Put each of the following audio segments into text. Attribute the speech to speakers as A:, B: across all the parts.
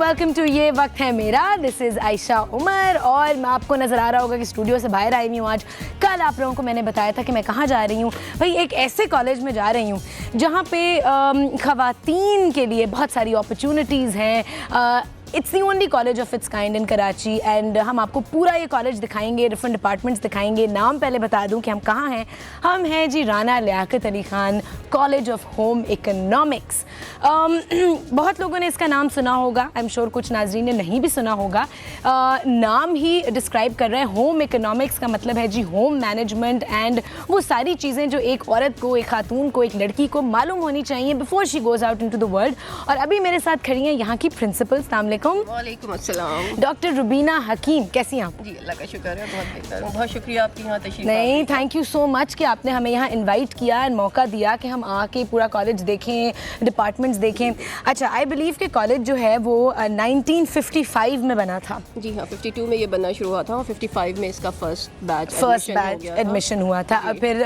A: Welcome to ये वक्त है मेरा। दिस इज़ आयशा उमर और मैं आपको नज़र आ रहा होगा कि स्टूडियो से बाहर आई हुई हूँ आज। कल आप लोगों को मैंने बताया था कि मैं कहाँ जा रही हूँ। भाई एक ऐसे कॉलेज में जा रही हूँ जहाँ पे ख़वातीन के लिए बहुत सारी अपॉर्चुनिटीज़ हैं। It's the only college of its kind in Karachi and हम आपको पूरा ये कॉलेज दिखाएंगे, डिफरेंट डिपार्टमेंट्स दिखाएंगे। नाम पहले बता दूं कि हम कहाँ हैं। हम हैं जी Rana Liaquat Ali Khan college of home economics. बहुत लोगों ने इसका नाम सुना होगा, आई एम श्योर कुछ नाजरीन ने नहीं भी सुना होगा। नाम ही डिस्क्राइब कर रहे हैं। होम इकोनॉमिक्स का मतलब है जी होम मैनेजमेंट एंड वो सारी चीज़ें जो एक औरत को, एक खातून को, एक लड़की को मालूम होनी चाहिए before she goes out into the world. और अभी मेरे साथ खड़ी हैं यहाँ की प्रिंसिपल। अस्सलाम
B: वालेकुम अस्सलाम।
A: डॉक्टर रुबीना हकीम, कैसी हैं आप?
B: जी अल्लाह का शुक्र है, बहुत बेहतर हूँ। बहुत शुक्रिया आपकी यहाँ तशरीफ।
A: नहीं, थैंक यू सो मच कि आपने हमें यहाँ इनवाइट किया एंड मौका दिया कि हम आके पूरा कॉलेज देखें, डिपार्टमेंट्स देखें। अच्छा, आई बिलीव कि कॉलेज जो है वो 1955 में बना था।
B: जी हाँ, 52 में ये बनना शुरू हुआ था और 55 में इसका फर्स्ट बैच
A: एडमिशन हुआ था। फिर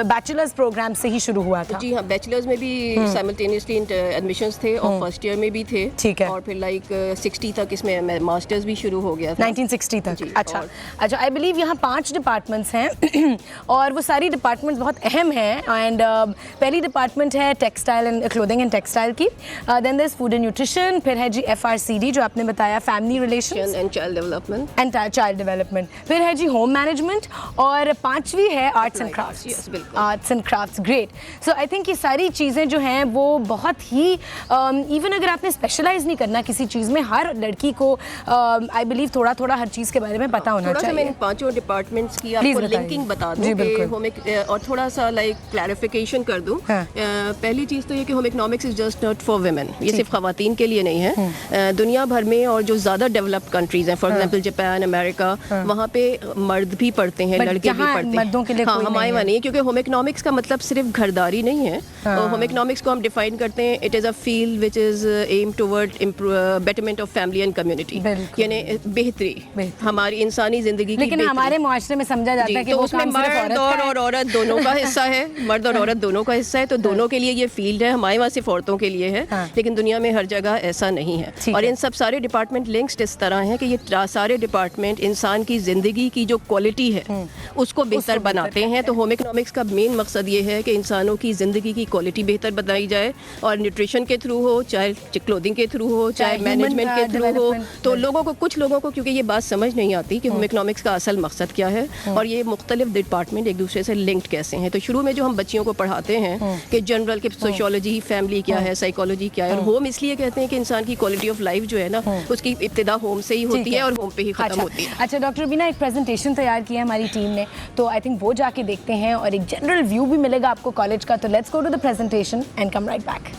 A: बैचलर्स प्रोग्राम से ही शुरू हुआ था।
B: जी हाँ, बैचलर्स में भी साइमल्टेनियसली एडमिशंस थे और फर्स्ट ईयर में भी थे।
A: ठीक है।
B: और फिर लाइक 60 तक इसमें मास्टर्स भी शुरू हो गया था
A: 1960 तक। अच्छा अच्छा, आई बिलीव यहाँ 5 डिपार्टमेंट्स हैं और वो सारी डिपार्टमेंट्स बहुत अहम हैं। एंड पहली डिपार्टमेंट है textile and clothing and textile की। Then there is food and nutrition. फिर है जी FRCD जो आपने बताया, family relations
B: and child development.
A: फिर है जी होम मैनेजमेंट और 5वीं है arts and crafts. Arts and crafts, great. So I think ये सारी चीज़ें जो हैं वो बहुत ही इवन अगर आपने स्पेशलाइज नहीं करना किसी चीज़ में, हर लड़की को आई बिलीव थोड़ा थोड़ा हर चीज़ के बारे में पता होना चाहिए।
B: मैं इन 5 डिपार्टमेंट्स की आपको लिंकिंग बता दूं कि होम और थोड़ा सा लाइक क्लैरिफिकेशन कर दूं। पहली चीज़ तो ये कि home economics is just not for women, ये सिर्फ खवातीन के लिए नहीं है। दुनिया भर में और जो ज़्यादा डेवलप्ड कंट्रीज हैं, फॉर एग्जांपल जापान, अमेरिका, वहाँ पे मर्द भी पढ़ते हैं, लड़के भी पढ़ते हैं।
A: मर्दों के लिए
B: हाँ, हमारे वहाँ नहीं, क्योंकि होम इकोनॉमिक्स का मतलब सिर्फ घरदारी नहीं है। होम इकोनॉमिक्स को हम डिफाइन करते हैं, it is a field which is aim toward betterment of family and community, यानी बेहतरी हमारी इंसानी जिंदगी की।
A: लेकिन हमारे मुआशरे में समझा जाता है कि
B: तो उसमें मर्द और औरत दोनों का हिस्सा है। मर्द और औरत दोनों का हिस्सा है, तो दोनों के लिए ये फील्ड है। हमारे वहाँ सिर्फ औरतों के लिए है, लेकिन दुनिया में हर जगह ऐसा नहीं है। और इन सब सारे डिपार्टमेंट लिंक्ड इस तरह हैं कि ये सारे डिपार्टमेंट इंसान की ज़िंदगी की जो क्वालिटी है उसको बेहतर बनाते हैं। तो होम इकोनॉमिक्स का मेन मकसद ये है कि इंसानों की ज़िंदगी की क्वालिटी बेहतर बनाई जाए, और न्यूट्रिशन के थ्रू हो, चाहे क्लोथिंग के थ्रू हो, चाहे मैनेजमेंट के थ्रू हो। तो लोगों को, कुछ लोगों को क्योंकि ये बात समझ नहीं आती कि होम इकोनॉमिक्स का असल मकसद क्या है और ये मुख्तलिफ डिपार्टमेंट एक दूसरे से लिंक्ड कैसे हैं। तो शुरू में जो हम बच्चियों को पढ़ाते हैं कि जनरल के सोशियोलॉजी, फैमिली क्या है, साइकोलॉजी क्या है, और होम इसलिए कहते हैं कि इंसान की क्वालिटी ऑफ लाइफ जो है ना, उसकी इब्तिदा होम से ही होती है और होम पे ही खत्म होती है।
A: अच्छा डॉक्टर रुबीना, एक प्रेजेंटेशन तैयार किया है हमारी टीम ने, तो आई थिंक वो जाके देखते हैं और एक जनरल व्यू भी मिलेगा आपको कॉलेज का। तो let's go to the presentation and come right back.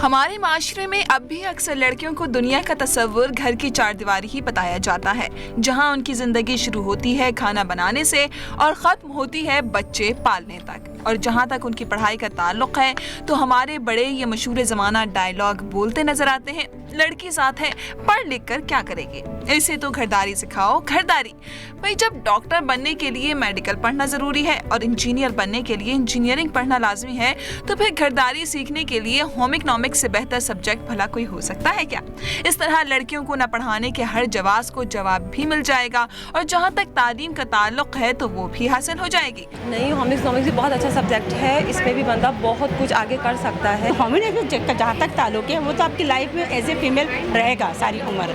C: हमारे माशरे में अब भी अक्सर लड़कियों को दुनिया का तस्वुर घर की चारदीवारी ही बताया जाता है, जहां उनकी जिंदगी शुरू होती है खाना बनाने से और ख़त्म होती है बच्चे पालने तक। और जहां तक उनकी पढ़ाई का ताल्लुक है तो हमारे बड़े ये मशहूर ज़माना डायलॉग बोलते नजर आते हैं, लड़की साथ है, पढ़ लिख कर क्या करेगी, इसे तो घरदारी सिखाओ। घरदारी भाई, जब डॉक्टर बनने के लिए मेडिकल पढ़ना ज़रूरी है और इंजीनियर बनने के लिए इंजीनियरिंग पढ़ना लाजमी है, तो फिर घरदारी सीखने के लिए होम इकोनॉमिक्स से बेहतर सब्जेक्ट भला कोई हो सकता है क्या? इस तरह लड़कियों को न पढ़ाने के हर जवाब को जवाब भी मिल जाएगा और जहाँ तक तालीम का ताल्लुक है तो वो भी हासिल हो जाएगी।
D: नहीं, होम इकोनॉमिक्स बहुत अच्छा सब्जेक्ट है, इसमें भी बंदा बहुत कुछ आगे कर सकता है। होम इकोनॉमिक्स का जहाँ तक ताल्लुक है वो तो आपकी लाइफ में एज ए फीमेल रहेगा सारी उम्र।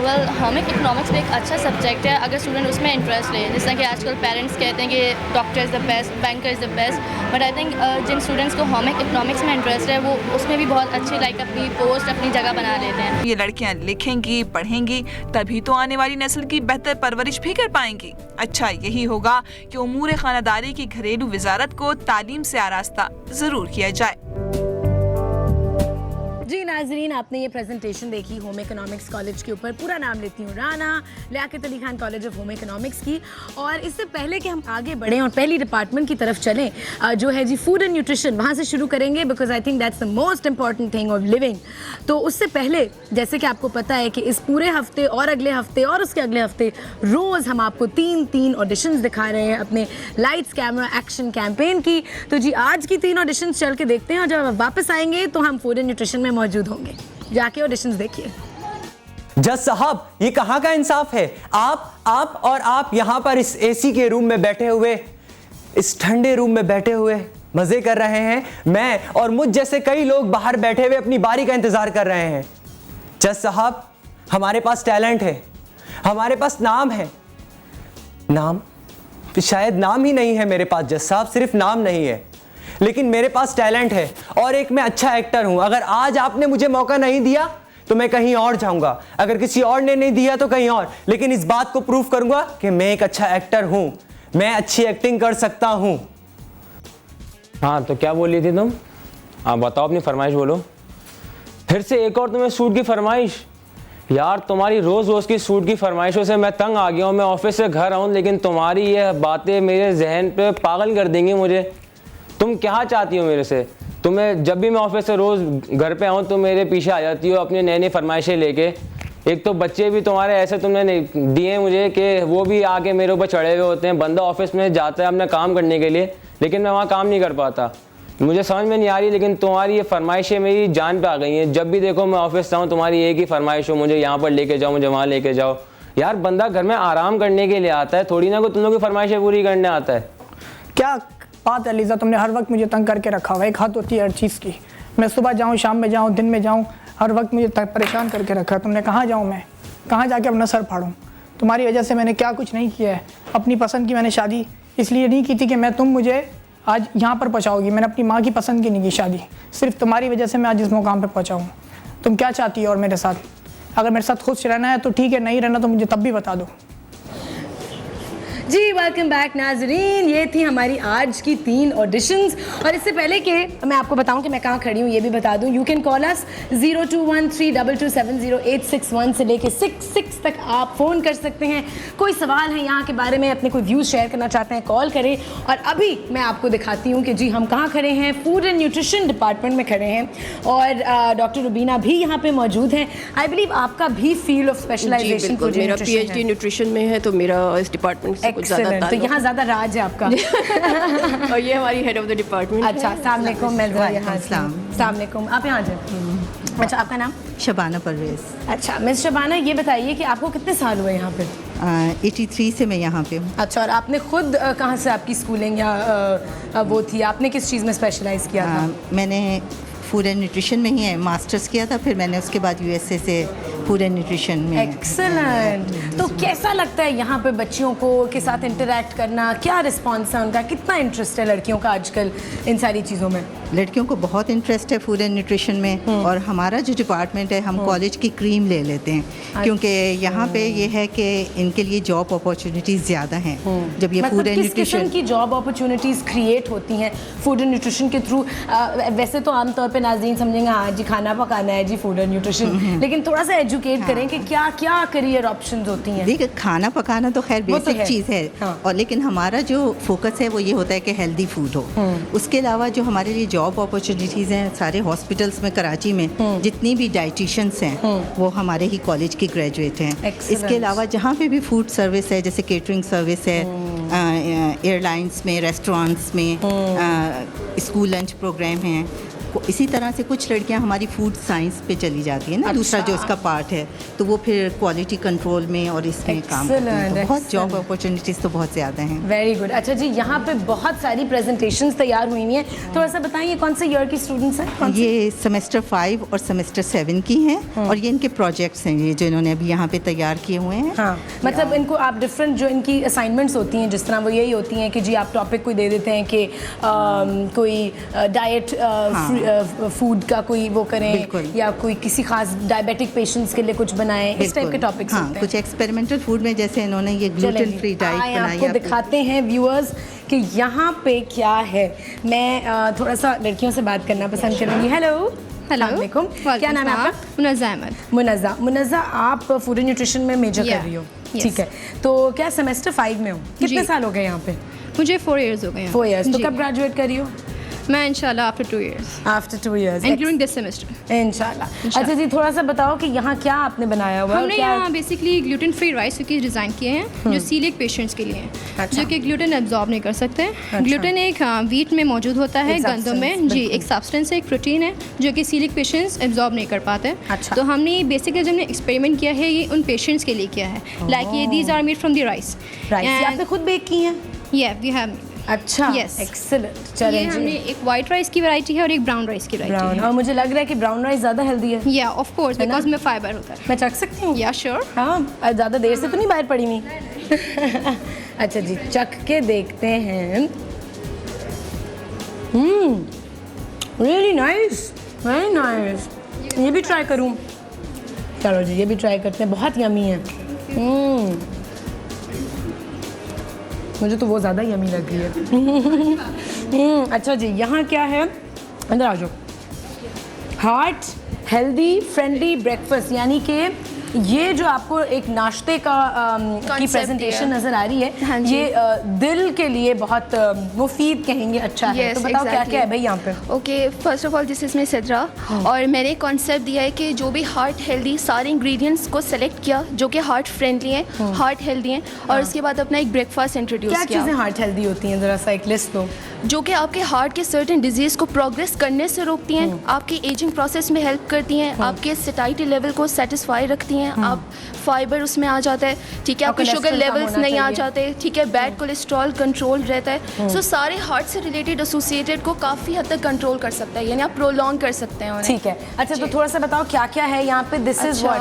E: वेल, होम इकोनॉमिक्स भी एक अच्छा सब्जेक्ट है अगर स्टूडेंट उसमें इंटरेस्ट ले। जैसा कि आजकल पेरेंट्स कहते हैं कि doctor is the best, banker is the best, but I think जिन स्टूडेंट्स को होम इकोनॉमिक्स में इंटरेस्ट है वो उसमें भी बहुत अच्छी लाइक अपनी पोस्ट, अपनी जगह बना लेते हैं।
C: ये लड़कियां लिखेंगी, पढ़ेंगी, तभी तो आने वाली नस्ल की बेहतर परवरिश भी कर पाएंगी। अच्छा यही होगा कि उमूर खानादारी की घरेलू वजारत को तालीम से आरास्ता जरूर किया जाए।
A: जी नाजरीन, आपने ये प्रेजेंटेशन देखी होम इकोनॉमिक्स कॉलेज के ऊपर। पूरा नाम लेती हूँ, Rana Liaquat Ali Khan college of home economics की। और इससे पहले कि हम आगे बढ़ें और पहली डिपार्टमेंट की तरफ चलें जो है जी फूड एंड न्यूट्रिशन, वहाँ से शुरू करेंगे because I think that's the most important thing of living. तो उससे पहले जैसे कि आपको पता है कि इस पूरे हफ्ते और अगले हफ्ते और उसके अगले हफ्ते रोज़ हम आपको 3 ऑडिशंस दिखा रहे हैं अपने लाइट्स कैमरा एक्शन कैंपेन की। तो जी आज की 3 ऑडिशंस चल के देखते हैं और जब वापस आएंगे तो हम फूड एंड न्यूट्रिशन में मौजूद होंगे। जाके ऑडिशंस देखिए।
F: जज साहब, ये कहाँ का इंसाफ है? आप और आप यहाँ पर इस एसी के रूम में बैठे हुए, इस ठंडे रूम में बैठे हुए मजे कर रहे हैं। मैं और मुझ जैसे कई लोग बाहर बैठे हुए अपनी बारी का इंतजार कर रहे हैं। जज साहब, हमारे पास टैलेंट है, हमारे पास नाम है। नाम? शायद नाम ही नहीं है मेरे पास जज साहब, सिर्फ नाम नहीं है, लेकिन मेरे पास टैलेंट है और एक मैं अच्छा एक्टर हूं। अगर आज आपने मुझे मौका नहीं दिया तो मैं कहीं और जाऊंगा, अगर किसी और ने नहीं दिया तो कहीं और, लेकिन इस बात को प्रूव करूंगा कि मैं एक अच्छा एक्टर हूं, मैं अच्छी एक्टिंग कर सकता हूं।
G: हाँ, तो क्या बोल रही थी तुम? हाँ बताओ, अपनी फरमाइश बोलो। फिर से एक और तुम्हें सूट की फरमाइश? यार तुम्हारी रोज़ रोज़ की सूट की फरमाइशों से मैं तंग आ गया हूँ। मैं ऑफिस से घर आऊँ, लेकिन तुम्हारी ये बातें मेरे जहन पे पागल कर देंगी मुझे। तुम क्या चाहती हो मेरे से? तुम्हें जब भी मैं ऑफिस से रोज़ घर पे आऊँ तो मेरे पीछे आ जाती हो अपनी नई नई फरमाइशें लेके। एक तो बच्चे भी तुम्हारे ऐसे तुमने दिए मुझे कि वो भी आके मेरे ऊपर चढ़े हुए होते हैं। बंदा ऑफिस में जाता है अपना काम करने के लिए, लेकिन मैं वहाँ काम नहीं कर पाता। मुझे समझ में नहीं आ रही, लेकिन तुम्हारी ये फरमाइशें मेरी जान पे आ गई हैं। जब भी देखो मैं ऑफिस जाऊँ तुम्हारी एक ही फरमाइश हो, मुझे यहाँ पर लेके जाओ, मुझे वहाँ लेके जाओ। यार बंदा घर में आराम करने के लिए आता है, थोड़ी ना कोई तुम लोग की फरमाइशें पूरी करने आता है।
H: क्या बात है लीजा, तुमने हर वक्त मुझे तंग करके रखा हुआ है। एक हद होती है हर चीज़ की। मैं सुबह जाऊँ, शाम में जाऊँ, दिन में जाऊँ, हर वक्त मुझे परेशान करके रखा है तुमने। कहाँ जाऊँ मैं? कहाँ जाके अपना सर फाड़ूँ? तुम्हारी वजह से मैंने क्या कुछ नहीं किया है। अपनी पसंद की मैंने शादी इसलिए नहीं की थी कि मैं तुम मुझे आज यहाँ पर पहुँचाओगी। मैंने अपनी माँ की पसंद की नहीं की शादी, सिर्फ तुम्हारी वजह से मैं आज इस मुकाम पर पहुँचा हूँ। तुम क्या चाहती हो और मेरे साथ? अगर मेरे साथ खुश रहना है तो ठीक है, नहीं रहना तो मुझे तब भी बता दो।
A: जी वेलकम बैक नाजरीन, ये थी हमारी आज की 3 ऑडिशंस। और इससे पहले कि मैं आपको बताऊं कि मैं कहाँ खड़ी हूँ, ये भी बता दूं। यू कैन कॉल अस 021322708661 से लेके 66 तक आप फ़ोन कर सकते हैं। कोई सवाल है यहाँ के बारे में, अपने कोई व्यूज़ शेयर करना चाहते हैं, कॉल करें। और अभी मैं आपको दिखाती हूँ कि जी हम कहाँ खड़े हैं। फूड एंड न्यूट्रिशन डिपार्टमेंट में खड़े हैं और डॉक्टर रुबीना भी यहाँ पे मौजूद हैं। आई बिलीव आपका भी फील्ड ऑफ स्पेशलाइजेशन
B: मेरा PhD न्यूट्रिशन में है, तो मेरा इस डिपार्टमेंट से
A: एक्सीलेंट, तो यहाँ ज़्यादा राज है आपका।
B: और ये हमारी हेड ऑफ द डिपार्टमेंट।
A: अच्छा, अस्सलाम वालेकुम। मैं अस्सलाम वालेकुम। आप यहाँ जाए। अच्छा, आपका नाम?
I: शबाना परवेज़।
A: अच्छा मिस शबाना, ये बताइए कि आपको कितने साल हुए यहाँ पे?
I: 83 से मैं यहाँ पे हूँ।
A: अच्छा, और आपने खुद कहाँ से आपकी स्कूलिंग या वो थी? आपने किस चीज़ में स्पेशलाइज किया था?
I: मैंने फूड एंड न्यूट्रिशन में ही है मास्टर्स किया था, फिर मैंने उसके बाद USA से फूड एंड न्यूट्रिशन में।
A: एक्सेलेंट। तो कैसा लगता है यहाँ पे बच्चियों को के साथ इंटरेक्ट करना? क्या रिस्पॉन्स है उनका? कितना इंटरेस्ट है लड़कियों का आजकल इन सारी चीज़ों में?
I: लड़कियों को बहुत इंटरेस्ट है फूड एंड न्यूट्रिशन में। और हमारा जो डिपार्टमेंट है, हम कॉलेज की क्रीम ले लेते हैं, क्योंकि यहाँ पे ये है कि इनके लिए जॉब अपॉर्चुनिटीज़ ज़्यादा हैं। जब ये फूड एंड न्यूट्रिशन
A: की जॉब अपॉर्चुनिटीज़ क्रिएट होती हैं फूड एंड न्यूट्रिशन के थ्रू? वैसे तो आमतौर पे नाज़रीन समझेंगे हाँ जी खाना पकाना है जी फूड एंड न्यूट्रिशन, लेकिन थोड़ा सा एजुकेट करें कि क्या क्या करियर ऑप्शंस होती हैं।
I: देखिए, खाना पकाना तो खैर बेसिक चीज़ है, और लेकिन हमारा जो फोकस है वो ये होता है कि हेल्दी फूड हो। उसके अलावा जो हमारे लिए जॉब अपॉर्चुनिटीज़ हैं सारे हॉस्पिटल्स में, कराची में जितनी भी डाइटिशियंस हैं वो हमारे ही कॉलेज के ग्रेजुएट हैं। इसके अलावा जहाँ पे भी फूड सर्विस है, जैसे केटरिंग सर्विस है, एयरलाइंस में, रेस्टोरेंट्स में, स्कूल लंच प्रोग्राम हैं, इसी तरह से कुछ लड़कियां हमारी फूड साइंस पे चली जाती है ना। दूसरा जो इसका पार्ट है, तो वो फिर क्वालिटी कंट्रोल में और इसमें काम करती हैं। तो बहुत जॉब अपॉर्चुनिटीज़ तो बहुत ज़्यादा हैं।
A: Very good. अच्छा जी, यहाँ पे बहुत सारी प्रेजेंटेशंस तैयार हुई हैं, थोड़ा सा बताइए कौन से ईयर की स्टूडेंट्स हैं?
I: ये सेमेस्टर 5 और सेमेस्टर 7 की हैं, और ये इनके प्रोजेक्ट्स हैं ये जो इन्होंने अभी यहाँ पे तैयार किए हुए हैं।
A: हाँ, मतलब इनको आप डिफरेंट जो इनकी असाइनमेंट्स होती हैं, जिस तरह वो यही होती हैं कि जी आप टॉपिक कोई दे देते हैं कि कोई डाइट फूड का कोई वो करें, या कोई किसी खास डायबिटिक पेशेंट्स के लिए कुछ बनाएं, इस टाइप के टॉपिक्स होते हैं।
I: कुछ एक्सपेरिमेंटल फूड में जैसे इन्होंने ये ग्लूटेन फ्री डाइट बनाई है।
A: आपको दिखाते हैं व्यूअर्स कि यहाँ पे क्या है। मैं थोड़ा सा लड़कियों से बात करना पसंद करूँगी। हेलो वालेकुम, क्या नाम है आपका?
E: मुनज़्ज़ा अहमद।
A: मुनज़्ज़ा, आप फूड एंड न्यूट्रिशन में मेजर कर रही हो? ठीक है, तो क्या सेमेस्टर 5 में हो? कितने साल हो गए यहाँ पे?
E: मुझे 4 इयर्स हो गए हैं।
A: 4 इयर्स। तो कब ग्रेजुएट करी हो?
J: मैं इंशाल्लाह after 2 years,
A: after 2 years,
J: including this semester
A: इंशाल्लाह। अच्छा जी, थोड़ा सा बताओ कि यहाँ क्या आपने बनाया हुआ है?
J: हमने यहाँ basically gluten free rice cookies design किए हैं जो सीलिक पेशेंट्स के लिए हैं,
A: अच्छा।
J: जो कि ग्लूटेन एब्जॉर्ब नहीं कर सकते हैं।
A: अच्छा।
J: ग्लूटेन एक वीट में मौजूद होता है,
A: एक
J: गंदम में
A: substance,
J: जी,
A: बिल्कुल।
J: एक सब्सटेंस है, एक प्रोटीन है जो कि सीलिक पेशेंट्स एब्जॉर्ब नहीं कर पाते।
A: अच्छा।
J: तो हमने बेसिकली जो हमने एक्सपेरिमेंट किया है ये उन पेशेंट्स के लिए किया है, लाइक ये these are made from the rice.
A: Rice आपने खुद बेक की है?
J: या वी हैव।
A: अच्छा,
J: Yes.
A: एक्सीलेंट।
J: ये
A: चलें
J: हमने
A: जी,
J: एक वाइट राइस की वैरायटी है और एक ब्राउन राइस की
A: ब्राउन।
J: वैरायटी
A: और मुझे लग रहा है कि ब्राउन राइस ज़्यादा हेल्दी है।
J: है। या ऑफ कोर्स,
A: है ना?
J: बिकॉज में फाइबर होता है।
A: मैं चख सकती हूँ?
J: या श्योर।
A: हाँ, ज़्यादा देर से तो नहीं बाहर पड़ी हुई। अच्छा जी, चख के देखते हैं। Really nice, very nice. ये भी ट्राई करूँ? चलो जी, ये भी ट्राई करते हैं, बहुत यमी है। मुझे तो वो ज़्यादा यमी लग रही है। अच्छा जी, यहाँ क्या है? अंदर आ जाओ। हार्ट हेल्दी फ्रेंडली ब्रेकफास्ट, यानी कि ये जो आपको एक नाश्ते का की प्रेजेंटेशन नज़र आ रही है,
E: हाँ जी।
A: ये दिल के लिए बहुत मुफीद कहेंगे, अच्छा है। तो बताओ क्या क्या है भाई यहाँ पे?
E: Okay, first of all this is my Sidra, और मैंने कॉन्सेप्ट दिया है कि जो भी हार्ट हेल्दी सारे इंग्रेडिएंट्स को सेलेक्ट किया जो कि हार्ट फ्रेंडली हैं, हार्ट हेल्दी हैं, और उसके बाद अपना एक ब्रेकफास्ट इंट्रोड्यूस
A: क्या
E: किया
A: चीज़ें हार्ट हेल्दी होती हैं, ज़रा सा एक लिस्ट दो।
E: जो कि आपके हार्ट के सर्टेन डिजीज़ को प्रोग्रेस करने से रोकती हैं, आपके एजिंग प्रोसेस में हेल्प करती हैं, आपके सेटाइटी लेवल को सेटिस्फाई रखती हैं, आप फाइबर उसमें आ जाता है, ठीक है, आपके शुगर
A: कोलेस्ट्रॉल कम
E: लेवल्स
A: होना
E: नहीं आ
A: चाहिए।
E: जाते, ठीक है, बैड कोलेस्ट्रॉल कंट्रोल रहता है। सो सारे हार्ट से रिलेटेड एसोसिएटेड को काफ़ी हद तक कंट्रोल कर सकता है, यानी आप प्रोलॉन्ग कर सकते हैं उन्हें।
A: ठीक है। अच्छा, तो थोड़ा सा बताओ क्या क्या है यहाँ पे? This is what?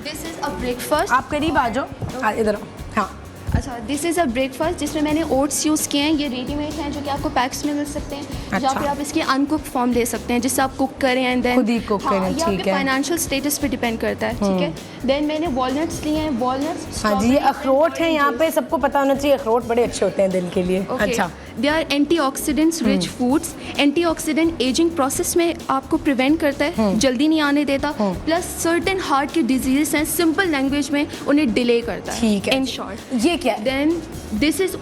E: This is a breakfast.
A: आप करीब आ जाओ, इधर आओ। हाँ,
E: अच्छा, दिस इज़ अ ब्रेकफास्ट जिसमें मैंने ओट्स यूज़ किए हैं। ये रेडीमेड हैं जो कि आपको पैक्स में मिल सकते हैं,
A: अच्छा।
E: जहाँ पे आप इसकी अनकुक फॉर्म ले सकते हैं, जिससे आप कुक करें एंड देन
A: खुद ही cook करें,
E: ये
A: ठीक
E: आपके
A: है।
E: फाइनेंशियल स्टेटस पे डिपेंड करता है, ठीक है। देन मैंने वॉलनट्स लिए हैं, वॉलनट्स।
A: हाँ जी, ये अखरोट हैं यहाँ पे, सबको पता होना चाहिए अखरोट बड़े अच्छे होते हैं दिल के लिए। अच्छा,
E: they are antioxidants rich foods. Antioxidant aging process में आपको प्रिवेंट करता है, जल्दी नहीं आने देता, प्लस सर्टेन हार्ट के डिजीजेस हैं, सिंपल लैंग्वेज में उन्हें डिले करता है।
A: ठीक है।
E: इन शॉर्ट
A: ये क्या है?
E: Then this is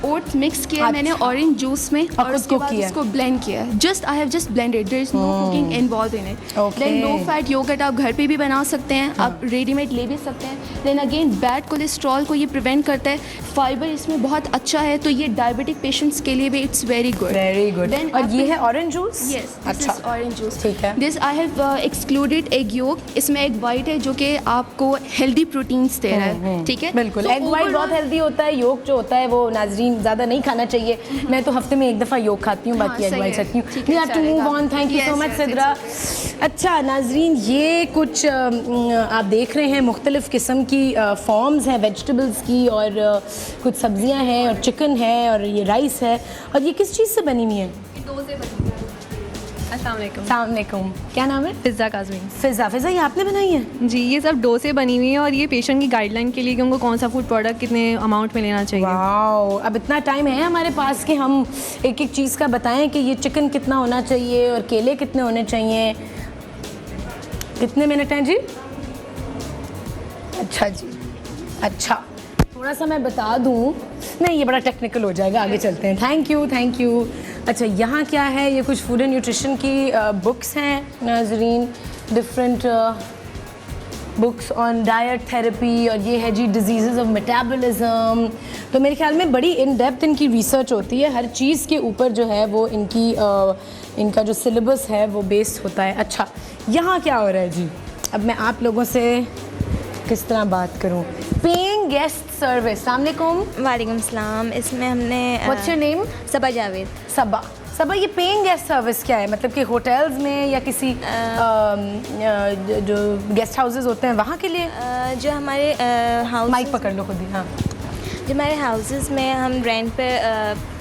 E: oats mix किया है मैंने
A: अच्छा।
E: ऑरेंज जूस में, और
A: खुद
E: उसके
A: cook
E: बाद
A: किया है?
E: इसको ब्लेंड किया है। Just I have just blended, there is no cooking involve in it.
A: Okay.
E: Then low fat yogurt आप घर पे भी बना सकते हैं, आप रेडीमेड ले भी सकते हैं। देन अगेन बैड कोलेस्ट्रॉल को ये प्रिवेंट करता है, फाइबर इसमें बहुत अच्छा है, तो ये डायबिटिक पेशेंट्स के लिए भी it's very good.
A: Very good.
E: Then
A: और ये
E: आपने-
A: है ऑरेंज जूस?
E: यस,
A: अच्छा,
E: ऑरेंज जूस।
A: ठीक है।
E: This I have excluded egg yolk. इसमें एग वाइट है जो कि आपको हेल्दी प्रोटीन्स दे रहा है, ठीक है।
A: बिल्कुल।
E: So
A: एग वाइट बहुत
E: overall-
A: हेल्दी होता है, योग जो होता है वो नाजरीन ज़्यादा नहीं खाना चाहिए। मैं तो हफ्ते में एक दफ़ा योग खाती हूँ, बाकी एग
E: सही
A: वाइट
E: है,
A: खाती हूँ।
E: ठीक है,
A: we have to move on. Thank you so
E: Yes,
A: much
E: yes,
A: Sidra. अच्छा नाजरीन, ये कुछ आप देख रहे हैं मुख्तलिफ़ किस्म की फॉर्म्स हैं वेजिटेबल्स की, और कुछ सब्जियां हैं, और चिकन है, और ये राइस है। और ये किस चीज़ से बनी हुई है?
J: अस्सलाम वालेकुम।
A: अस्सलाम वालेकुम। क्या नाम है?
J: फिज़ा काज़मी।
A: फ़िज़ा। फ़िज़ा, ये आपने बनाई है?
J: जी, ये सब डो से बनी हुई है, और ये पेशेंट की गाइडलाइन के लिए कि उनको कौन सा फूड प्रोडक्ट कितने अमाउंट में लेना चाहिए।
A: वाओ, अब इतना टाइम है हमारे पास कि हम एक एक चीज़ का बताएं कि ये चिकन कितना होना चाहिए और केले कितने होने चाहिए। कितने मिनट हैं जी? अच्छा जी, अच्छा, थोड़ा सा मैं बता दूं, नहीं ये बड़ा टेक्निकल हो जाएगा, आगे चलते हैं। Thank you, thank you. अच्छा, यहाँ क्या है? ये कुछ फूड एंड न्यूट्रिशन की बुक्स हैं नाजरीन, different books on diet therapy, और ये है जी डिजीज़ ऑफ मेटाबॉलिज्म। तो मेरे ख्याल में बड़ी इन डेप्थ इनकी रिसर्च होती है, हर चीज़ के ऊपर जो है वो इनका जो सिलेबस है वो बेस्ड होता है। अच्छा, यहाँ क्या हो रहा है जी? अब मैं आप लोगों से किस तरह बात करूँ? Paying guest service. अस्सलाम वालेकुम।
K: वालेकुम सलाम। इसमें हमने
A: व्हाट्स योर नेम?
K: सबा जावेद।
A: सबा। सबा, ये पेइंग गेस्ट सर्विस क्या है? मतलब कि होटल्स में या किसी जो गेस्ट हाउसेस होते हैं वहाँ के लिए?
K: जो हमारे हाउस,
A: माइक पकड़ लो खुद ही। हाँ,
K: जो हमारे हाउसेस में हम रेंट पे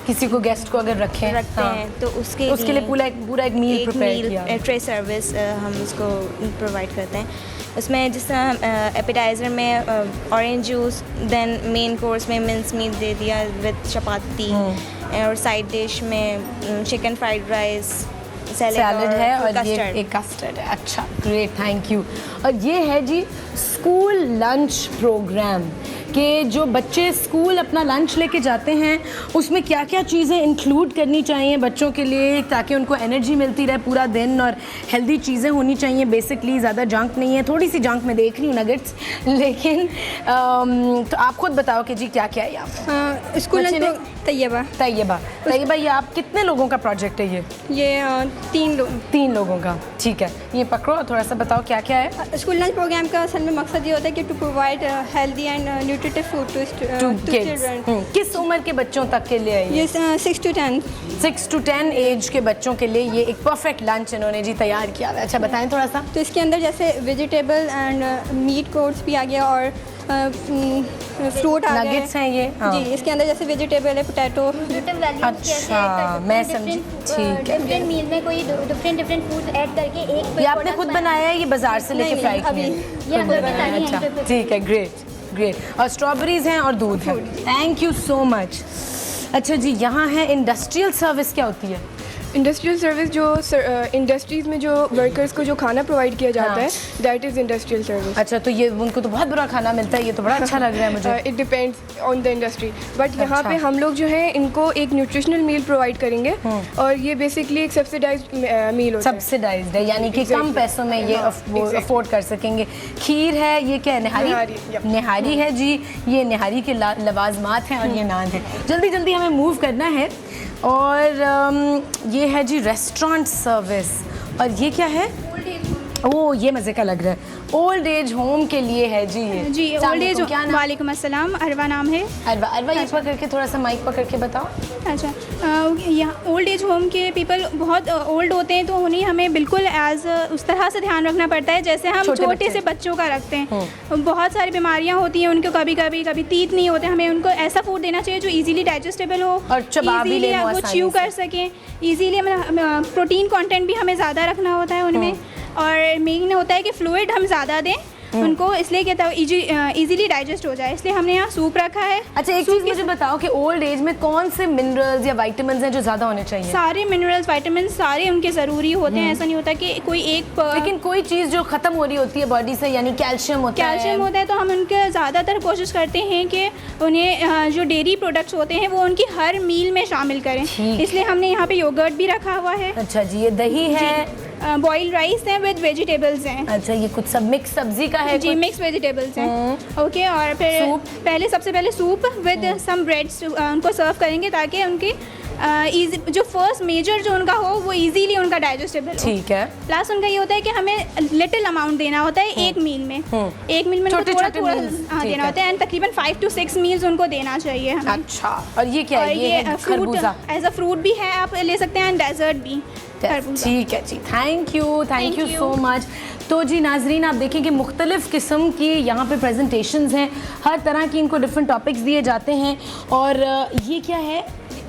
A: किसी को गेस्ट को अगर रखते
K: हैं तो उसके
A: लिए पूरा एक मील प्रिपेयर किया,
K: ट्रे सर्विस हम उसको प्रोवाइड करते हैं। उसमें जिस तरह एपेटाइज़र में orange juice, then main course में मिन्स मीट दे दिया विद चपाती, और साइड डिश में चिकन फ्राइड राइस, सैलड
A: है, और ये
K: कस्टर्ड।
A: एक कस्टर्ड है। अच्छा, ग्रेट, थैंक यू। और ये है जी स्कूल लंच प्रोग्राम। कि जो बच्चे स्कूल अपना लंच लेके जाते हैं उसमें क्या क्या चीज़ें इंक्लूड करनी चाहिए बच्चों के लिए, ताकि उनको एनर्जी मिलती रहे पूरा दिन, और हेल्दी चीज़ें होनी चाहिए बेसिकली, ज़्यादा जंक नहीं है। थोड़ी सी जंक मैं देख रही हूँ नगेट्स, लेकिन तो आप खुद बताओ कि जी क्या क्या है यहाँ
L: स्कूल लंच। तैयबा
A: तैयबा तैयबा, ये आप कितने लोगों का प्रोजेक्ट है
L: ये 3
A: लोगों का, ठीक है। ये पकड़ो और थोड़ा सा बताओ क्या क्या है।
L: स्कूल लंच प्रोग्राम का असल में मकसद ये होता है कि to provide healthy and nutritive food to children.
A: किस उम्र के बच्चों तक के लिए है
L: ये 6 to 10
A: 6 to 10 एज के बच्चों के लिए ये एक परफेक्ट लंच इन्होंने जी तैयार किया हुआ है। अच्छा बताएं थोड़ा सा।
L: तो इसके अंदर जैसे वेजिटेबल एंड मीट कोर्स भी आ गया और फ्रूट आ गया
A: नगेट्स हैं ये। हाँ।
L: जी, इसके अंदर जैसे वेजिटेबल है, पोटैटो।
A: अच्छा मैं समझी, ठीक है।
M: डिफरेंट मील में कोई डिफरेंट फूड ऐड करके एक
A: ये आपने खुद बनाया है, ये बाजार से लेके फ्राई किया? अच्छा ठीक है, ग्रेट। और स्ट्रॉबेरीज हैं और दूध है। Thank you so much. अच्छा जी, यहाँ है इंडस्ट्रियल सर्विस, क्या होती है?
N: इंडस्ट्रियल सर्विस जो इंडस्ट्रीज़ में जो वर्कर्स को जो खाना प्रोवाइड किया जाता है, दैट इज़ इंडस्ट्रियल सर्विस।
A: अच्छा, तो ये उनको तो बहुत बुरा खाना मिलता है, ये तो बड़ा अच्छा लग रहा है मुझे।
N: It depends on the industry, but यहाँ पे हम लोग जो है इनको एक न्यूट्रिशनल मील प्रोवाइड करेंगे और ये बेसिकली एक सब्सिडाइज्ड मील होता है।
A: सब्सिडाइज्ड है, यानी कि कम पैसों में ये अफोर्ड कर सकेंगे। खीर है, ये क्या है? निहारी है जी, ये निहारी के लवाजमात हैं और ये नान है। जल्दी जल्दी हमें मूव करना है। और ये है जी रेस्टोरेंट सर्विस, और ये क्या है? ओह, ये मज़े का लग रहा है। ओल्ड एज होम के लिए है जी ये।
L: जी, ओल्ड एज। वालेकुम अस्सलाम, अरवा नाम है।
A: अरवा ये पकड़ के थोड़ा सा माइक पकड़ के बताओ।
L: अच्छा, यहाँ ओल्ड एज होम के पीपल बहुत ओल्ड होते हैं, तो उन्हें हमें बिल्कुल एज उस तरह से ध्यान रखना पड़ता है जैसे हम छोटे से बच्चों का रखते हैं। बहुत सारी बीमारियाँ होती हैं उनको, कभी तीत नहीं होते। हमें उनको ऐसा फूड देना चाहिए जो इजीली डाइजेस्टेबल हो और इजीली वो च्यू कर सकें इजीली। प्रोटीन कंटेंट भी हमें ज़्यादा रखना होता है उनमें, और मेन होता है कि फ्लूइड हम ज़्यादा दें उनको, इसलिए कहता है इजीली डाइजेस्ट हो जाए, इसलिए हमने यहाँ सूप रखा है।
A: अच्छा, एक चीज़ मुझे बताओ कि ओल्ड एज में कौन से मिनरल्स या विटामिन्स हैं जो ज़्यादा होने चाहिए?
L: सारे मिनरल्स विटामिन्स सारे उनके ज़रूरी होते हैं, ऐसा नहीं होता कि कोई एक।
A: लेकिन कोई चीज़ जो ख़त्म हो रही होती है बॉडी से, यानी कैल्शियम होता
L: है, तो हम उनके ज़्यादातर कोशिश करते हैं कि उन्हें जो डेयरी प्रोडक्ट्स होते हैं वो उनकी हर मील में शामिल करें, इसलिए हमने यहाँ पे योगर्ट भी रखा हुआ है।
A: अच्छा जी, ये दही है,
L: बॉइल्ड राइस है विद वेजिटेबल्स हैं।
A: अच्छा, ये कुछ सब मिक्स सब्जी का है
L: जी, मिक्स वेजिटेबल्स हैं। ओके, और फिर सबसे पहले सूप विद सम ब्रेड्स उनको सर्व करेंगे ताकि उनकी जो फर्स्ट मेजर जो उनका हो वो इजीली उनका डाइजेस्टेबल हो।
A: ठीक है।
L: प्लस उनका ये होता है कि हमें लिटिल अमाउंट देना होता है एक मील में। एक मील में थोड़ा देना होता है, एंड तकरीबन 5 to 6 मील्स उनको देना चाहिए हमें।
A: अच्छा, और ये क्या है?
L: ये फ्रूट एज अ फ्रूट भी है, आप ले सकते हैं, एंड डेजर्ट भी।
A: ठीक है जी, थैंक यू सो मच। तो जी नाजरीन, आप देखें कि मुख्तलिफ़ किस्म की यहाँ पे प्रेजेंटेशंस हैं, हर तरह की इनको डिफरेंट टॉपिक्स दिए जाते हैं। और ये क्या है?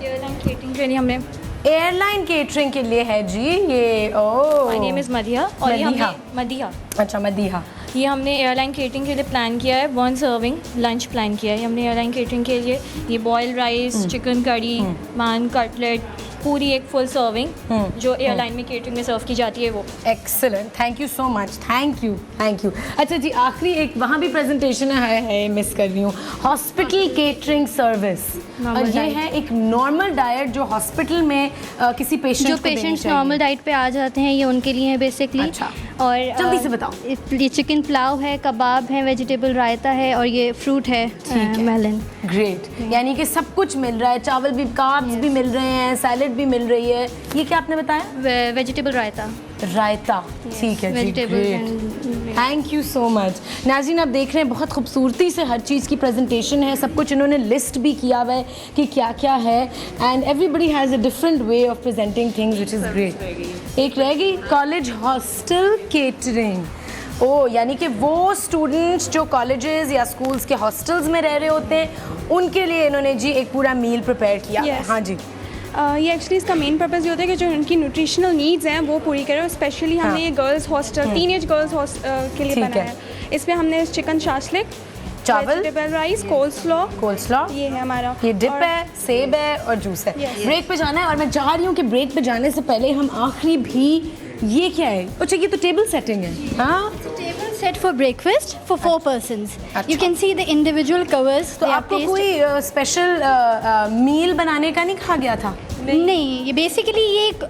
L: एयरलाइन केटरिंग के लिए हमने
A: एयरलाइन केटरिंग के लिए है जी ये। ओह,
O: माय नेम इज़ मदिहा, और ये हमने मदिहा।
A: अच्छा, मदिहा।
O: ये हमने एयरलाइन केटरिंग के लिए प्लान किया है, 1 सर्विंग लंच प्लान किया है हमने एयरलाइन केटरिंग के लिए। ये बॉयल राइस, चिकन करी, नान, कटलेट, पूरी एक फुल सर्विंग जो एयरलाइन में केटरिंग में सर्व की जाती है वो।
A: Excellent, thank you so much, thank you. अच्छा जी, आखिरी एक वहाँ भी प्रेजेंटेशन है मिस कर रही हूँ, हॉस्पिटल केटरिंग सर्विस। और ये है एक नॉर्मल डाइट जो हॉस्पिटल में किसी पेशेंट
E: जो पेशेंट्स नॉर्मल डाइट पे आ जाते हैं, ये उनके लिए है बेसिकली।
A: अच्छा,
E: और
A: जल्दी से बताओ।
E: ये चिकन पुलाव है, कबाब है, वेजिटेबल रायता है, और ये फ्रूट है मेलन।
A: ग्रेट, यानी कि सब कुछ मिल रहा है, चावल भी, कार्ब्स भी मिल रहे हैं, सैलेड भी मिल रही है। ये क्या आपने बताया?
E: वेजिटेबल रायता।
A: ठीक है जी, थैंक यू सो मच। नाज़रीन, आप देख रहे हैं बहुत खूबसूरती से हर चीज़ की प्रेजेंटेशन है, सब कुछ इन्होंने लिस्ट भी किया हुआ है कि क्या क्या है, and everybody has a different way of presenting things which is great. एक रह गई, कॉलेज हॉस्टल केटरिंग। यानी कि वो स्टूडेंट्स जो कॉलेजेस या स्कूल्स के हॉस्टल्स में रह रहे होते हैं, उनके लिए इन्होंने जी एक पूरा मील प्रिपेयर किया है। हाँ जी,
L: ये एक्चुअली इसका मेन पर्पज़ ये होता है कि जो उनकी न्यूट्रिशनल नीड्स हैं वो पूरी करें। स्पेशली हमने ये girls hostel, teenage girls hostel के लिए बनाया है। इसमें हमने चिकन शाशलिक,
A: चावल,
L: वेजिटेबल राइस, कोल्स्लॉ, ये है हमारा,
A: ये डिप है, सेब है और जूस है। ब्रेक पे जाना है, और मैं चाह रही हूँ कि ब्रेक पे जाने से पहले हम आखिरी भी, ये क्या है? अच्छा, ये तो टेबल सेटिंग है। हाँ,
M: set for breakfast for 4 persons. You can see the individual covers.
A: तो आपको कोई स्पेशल मील बनाने का नहीं कहा गया था?
M: नहीं, ये बेसिकली ये एक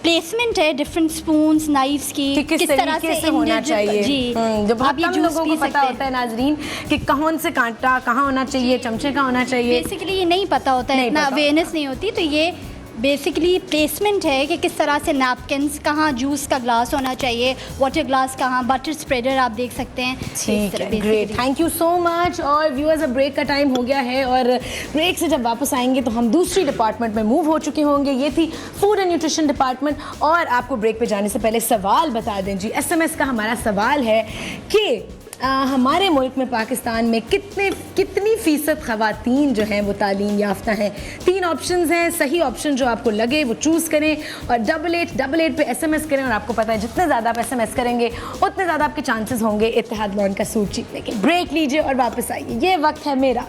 M: प्लेसमेंट है डिफरेंट स्पून्स नाइफ्स की,
A: किस तरह से होना चाहिए
M: जी।
A: जब आप ये लोगों को पता होता है नाजरीन कि कौन से कांटा कहाँ होना चाहिए, चमचे का होना चाहिए,
M: बेसिकली ये नहीं पता होता है, इतना अवेयरनेस नहीं होती। तो ये बेसिकली प्लेसमेंट है कि किस तरह से नैपकिन्स कहाँ, जूस का ग्लास होना चाहिए, वाटर ग्लास कहाँ, बटर स्प्रेडर आप देख सकते हैं।
A: ठीक है, great, thank you so much. और व्यूअर्स, अब ब्रेक का टाइम हो गया है और ब्रेक से जब वापस आएंगे तो हम दूसरी डिपार्टमेंट में मूव हो चुके होंगे। ये थी फूड एंड न्यूट्रिशन डिपार्टमेंट। और आपको ब्रेक पे जाने से पहले सवाल बता दें जी, SMS का हमारा सवाल है कि हमारे मुल्क में, पाकिस्तान में कितनी फ़ीसद ख़वातीन जो हैं वो तालीम याफ्ता हैं। 3 ऑप्शंस हैं, सही ऑप्शन जो आपको लगे वो चूज़ करें और 8888 पे SMS करें। और आपको पता है जितने ज़्यादा आप SMS करेंगे उतने ज़्यादा आपके चांसेस होंगे इत्तेहाद लॉन का सूट जीतने के। ब्रेक लीजिए और वापस आइए, ये वक्त है मेरा।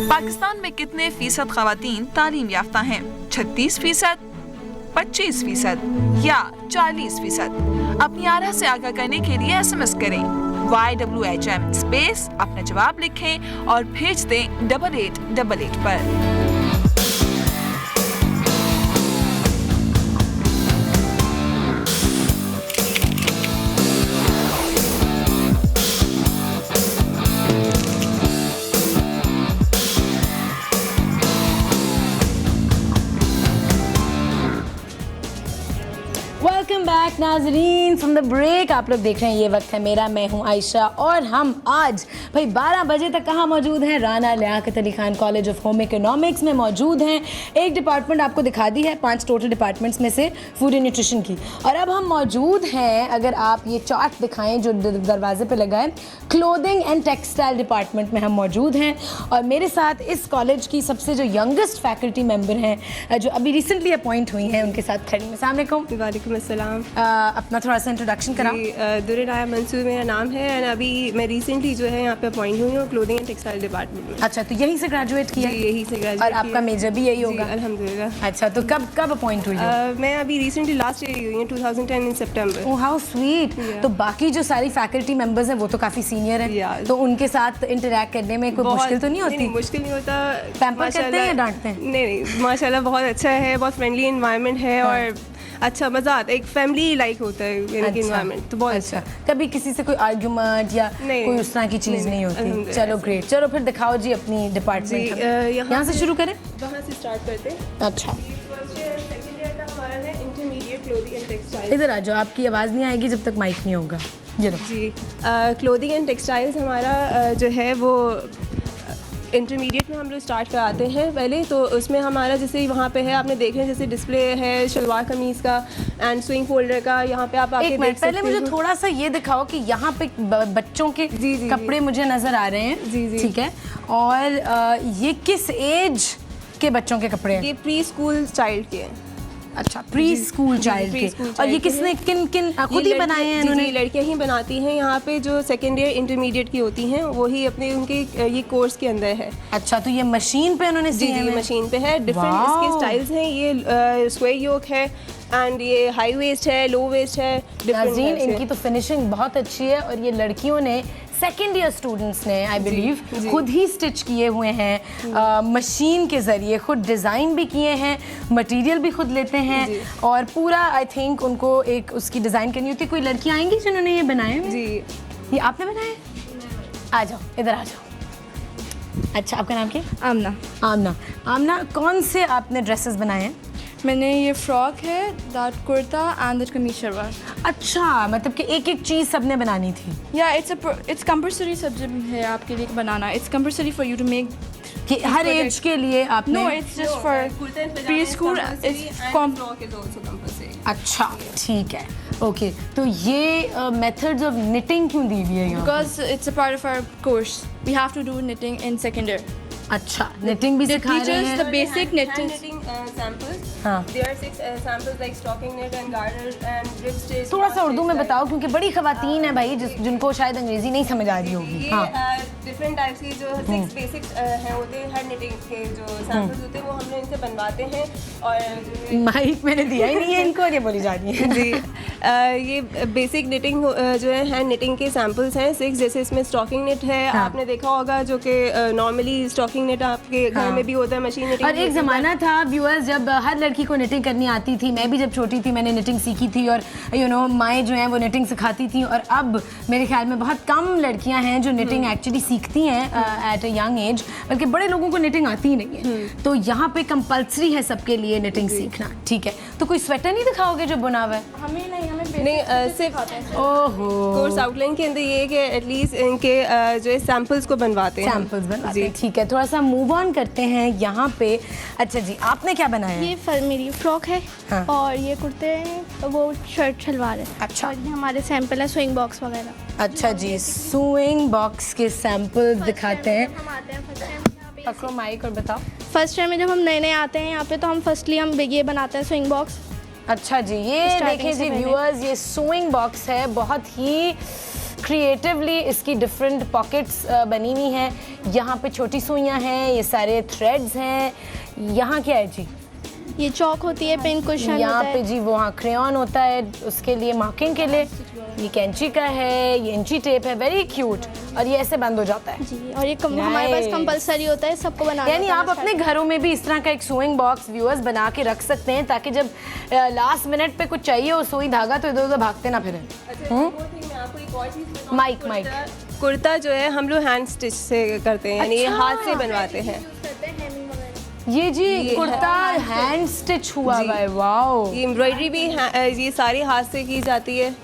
C: पाकिस्तान में कितने फीसद ख़वातीन तालीम याफ्ता हैं? 36%, 25% या 40%? अपनी आरा से आगाह करने के लिए SMS करें YWHM स्पेस, अपना जवाब लिखें और भेज दें 8888 पर।
A: वेलकम बैक नाजरीन फ्रॉम द ब्रेक। आप लोग देख रहे हैं ये वक्त है मेरा, मैं हूं आयशा और हम आज भाई 12 बजे तक कहाँ मौजूद हैं? Rana Liaquat Ali Khan college of home economics में मौजूद हैं। एक डिपार्टमेंट आपको दिखा दी है 5 टोटल डिपार्टमेंट्स में से फूड एंड न्यूट्रिशन की। और अब हम मौजूद हैं, अगर आप ये चार्ट दिखाएं जो दरवाजे पे लगा है, क्लोथिंग एंड टेक्सटाइल डिपार्टमेंट में हम मौजूद हैं। और मेरे साथ इस कॉलेज की सबसे जो यंगेस्ट फैकल्टी मेंबर हैं जो अभी रिसेंटली अपॉइंट हुई हैं, उनके साथ खड़ी हैं। अस्सलाम वालेकुम।
P: वालेकुम अस्सलाम।
A: अपना थोड़ा सा इंट्रोडक्शन कराओ।
P: दुर्राया मंसूर मेरा नाम है और अभी मैं रिसेंटली जो है यहाँ पे अपॉइंट हुई हूँ क्लोथिंग एंड टेक्सटाइल डिपार्टमेंट में।
A: अच्छा, तो यहीं से ग्रेजुएट किया?
P: यहीं से ग्रेजुएट।
A: और आपका मेजर भी यही होगा?
P: अल्हम्दुलिल्लाह।
A: अच्छा, तो कब अपॉइंट हुई?
P: मैं अभी रिसेंटली लास्ट ईयर हुई हूँ 2010 इन सितंबर।
A: Oh how sweet. तो बाकी जो सारी फैकल्टी मेंबर्स हैं वो तो काफ़ी सीनियर हैं, तो उनके साथ इंटरेक्ट करने में कोई मुश्किल तो नहीं होती?
P: नहीं, मुश्किल नहीं होता।
A: पैम्पर करते हैं या डांटते हैं?
P: नहीं, माशाल्लाह बहुत अच्छा है, बहुत फ्रेंडली एनवायरनमेंट है और अच्छा मज़ा आता है, एक फैमिली लाइक होता है एनवायरनमेंट, तो बहुत अच्छा।
A: कभी किसी से कोई आर्ग्यूमेंट या कोई उस तरह की चीज़ नहीं होती? चलो ग्रेट, चलो फिर दिखाओ जी अपनी डिपार्टमेंट। यहाँ से शुरू करें?
P: वहाँ से स्टार्ट करते हैं।
A: अच्छा,
P: इंटरमीडिएट क्लोथिंग एंड टेक्सटाइल।
A: इधर आ जाओ, आपकी आवाज़ नहीं आएगी जब तक माइक नहीं होगा।
P: जी, क्लोथिंग एंड टेक्सटाइल्स हमारा जो है वो इंटरमीडिएट में हम लोग स्टार्ट कराते हैं पहले। तो उसमें हमारा जैसे वहाँ पे है, आपने देख रहे हैं जैसे डिस्प्ले है शलवार कमीज़ का एंड स्विंग फोल्डर का। यहाँ पे आप आके देख सकते हैं।
A: पहले मुझे थोड़ा सा ये दिखाओ कि यहाँ पे बच्चों के कपड़े मुझे नज़र आ रहे हैं।
P: जी जी,
A: ठीक है। और ये किस एज के बच्चों के कपड़े हैं?
P: ये प्री स्कूल चाइल्ड के हैं।
A: अच्छा, प्री स्कूल चाइल्ड के। और ये किसने किन खुद ही बनाए हैं इन्होंने?
P: लड़कियां ही बनाती हैं। यहाँ पे जो सेकेंड ईयर इंटरमीडिएट की होती हैं वही अपने उनके ये कोर्स के अंदर है।
A: अच्छा, तो ये मशीन पे उन्होंने
P: जी मशीन पे है। डिफरेंट इसके स्टाइल्स हैं। ये स्क्वायर योक है एंड ये हाई वेस्ट है, लो वेस्ट है।
A: नाज़रीन, इनकी तो फिनिशिंग बहुत अच्छी है। और ये लड़कियों ने सेकेंड ईयर स्टूडेंट्स ने आई बिलीव खुद ही स्टिच किए हुए हैं, मशीन के ज़रिए खुद डिज़ाइन भी किए हैं, मटेरियल भी खुद लेते हैं और पूरा आई थिंक उनको एक उसकी डिज़ाइन करनी होती है। कोई लड़की आएंगी जिन्होंने ये बनाए?
P: जी,
A: ये आपने बनाए? आ जाओ, इधर आ जाओ। अच्छा, आपका नाम क्या?
N: आमना।
A: आमना, आमना, कौन से आपने ड्रेसेस बनाए हैं?
N: मैंने ये फ्रॉक है, दैट कुर्ता एंड दैट कमीज शलवार।
A: अच्छा, मतलब कि एक एक चीज़ सबने बनानी थी?
N: या इट्स कंपल्सरी सब्जेक्ट है आपके लिए बनाना। It's compulsory for you to make
A: कि हर एज के लिए आपने?
N: No, it's just for preschool.
A: अच्छा, ठीक है, ओके। तो ये मेथड्स ऑफ निटिंग क्यों दी हुई है?
N: Because it's a part of our course, we have to do knitting in second year.
A: अच्छा, knitting भी सिखा रहे हैं।
P: The basic knitting samples. There are 6 samples like stocking knit and garter and rib stitch.
A: थोड़ा सा उर्दू में बताओ क्योंकि बड़ी खवातीन है भाई जिनको शायद अंग्रेजी नहीं समझ आ रही होगी।
P: ये डिफरेंट टाइप्स की जो 6 बेसिक हैं होते हैं, हर knitting के जो सैम्पल्स होते हैं वो हम लोग इनसे बनवाते हैं। और
A: माइक मैंने दिया ही नहीं है इनको, ये बोली जा रही है
P: जी। ये बेसिक knitting जो है हैंड knitting के सैम्पल्स हैं 6, जैसे इसमें स्टॉकिंग knit है, आपने देखा होगा, जो कि नॉर्मली स्टॉकिंग knit आपके घर में भी होता है, मशीन knitting।
A: और एक ज़माना था व्यूअर्स जब हर लड़की को knitting करनी आती थी। मैं भी जब छोटी थी मैंने knitting सीखी थी और माएँ जो हैं वो knitting सिखाती थी। और अब मेरे ख्याल में बहुत कम लड़कियां हैं जो knitting एक्चुअली सीखती हैं एट अ यंग एज, बल्कि बड़े लोगों को knitting आती ही नहीं है। तो यहाँ पे कंपल्सरी है सबके लिए knitting सीखना, ठीक है। तो कोई स्वेटर नहीं दिखाओगे जो बुना हुआ है?
P: हमें सिर्फ कोर्स आउटलाइन के अंदर ये है कि एटलीस्ट इनके जो है सैम्पल्स को बनवाते हैं,
A: सैम्पल्स बनवाते हैं, ठीक है। थोड़ा सा मूव ऑन करते हैं यहाँ पे। अच्छा जी, आपने क्या बनाया है?
Q: ये मेरी फ्रॉक है। हाँ। और ये कुर्ते हैं, वो शर्ट शलवार है।
A: अच्छा।
Q: और ये हमारे सैंपल है, स्विंग बॉक्स वगैरह।
A: अच्छा जी, स्विंग बॉक्स के सैंपल दिखाते हैं। पकड़ो माइक और बताओ।
Q: फर्स्ट टाइम में जब हम नए नए आते हैं यहाँ पे तो हम फर्स्टली हम ये बनाते हैं स्विंग बॉक्स।
A: अच्छा जी, ये देखिए जी व्यूअर्स, ये स्विंग बॉक्स है, बहुत ही क्रिएटिवली इसकी डिफरेंट पॉकेट्स बनी हुई हैं। यहाँ पे छोटी सुइयाँ हैं, ये सारे थ्रेड्स हैं। यहाँ क्या है जी?
Q: ये चौक होती है, पेन कुशन
A: यहाँ पे जी वो क्रेयॉन होता है उसके लिए मार्किंग के लिए। ये कैंची का है, ये इंची टेप है, वेरी क्यूट। और ये ऐसे बंद हो जाता है
Q: जी। और ये हमारे पास कंपलसरी होता है सबको बनाना।
A: यानी आप अपने घरों में भी इस तरह का एक सोइंग बॉक्स व्यूअर्स बना के रख सकते हैं ताकि जब लास्ट मिनट पे कुछ चाहिए हो सुई धागा तो इधर उधर भागते ना फिरें। माइक
P: कुर्ता जो है हम लोग हैंड स्टिच से करते हैं, यानी ये हाथ से बनवाते हैं।
A: ये जी कुर्ता हैंड स्टिच हुआ हुआ है, वाओ।
P: ये एम्ब्रॉयडरी भी ये सारी हाथ से की जाती है।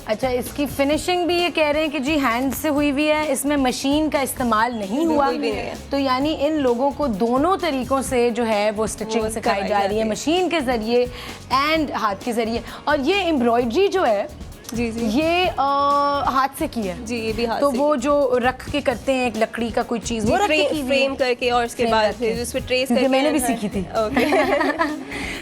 A: अच्छा, इसकी फिनिशिंग भी ये कह रहे हैं कि जी हैंड से हुई हुई है, इसमें मशीन का इस्तेमाल नहीं हुआ। तो यानी इन लोगों को दोनों तरीक़ों से जो है वो स्टिचिंग सिखाई जा रही है, मशीन के ज़रिए एंड हाथ के ज़रिए। और ये एम्ब्रॉयडरी जो है
P: जी
A: ये हाथ से की है
P: जी, ये भी हाथ
A: तो
P: से
A: वो जो रख के करते हैं एक लकड़ी का कोई चीज़, वो
P: फ्रेम करके और उसके बाद फिर उस पे ट्रेस करके।
A: मैंने भी सीखी थी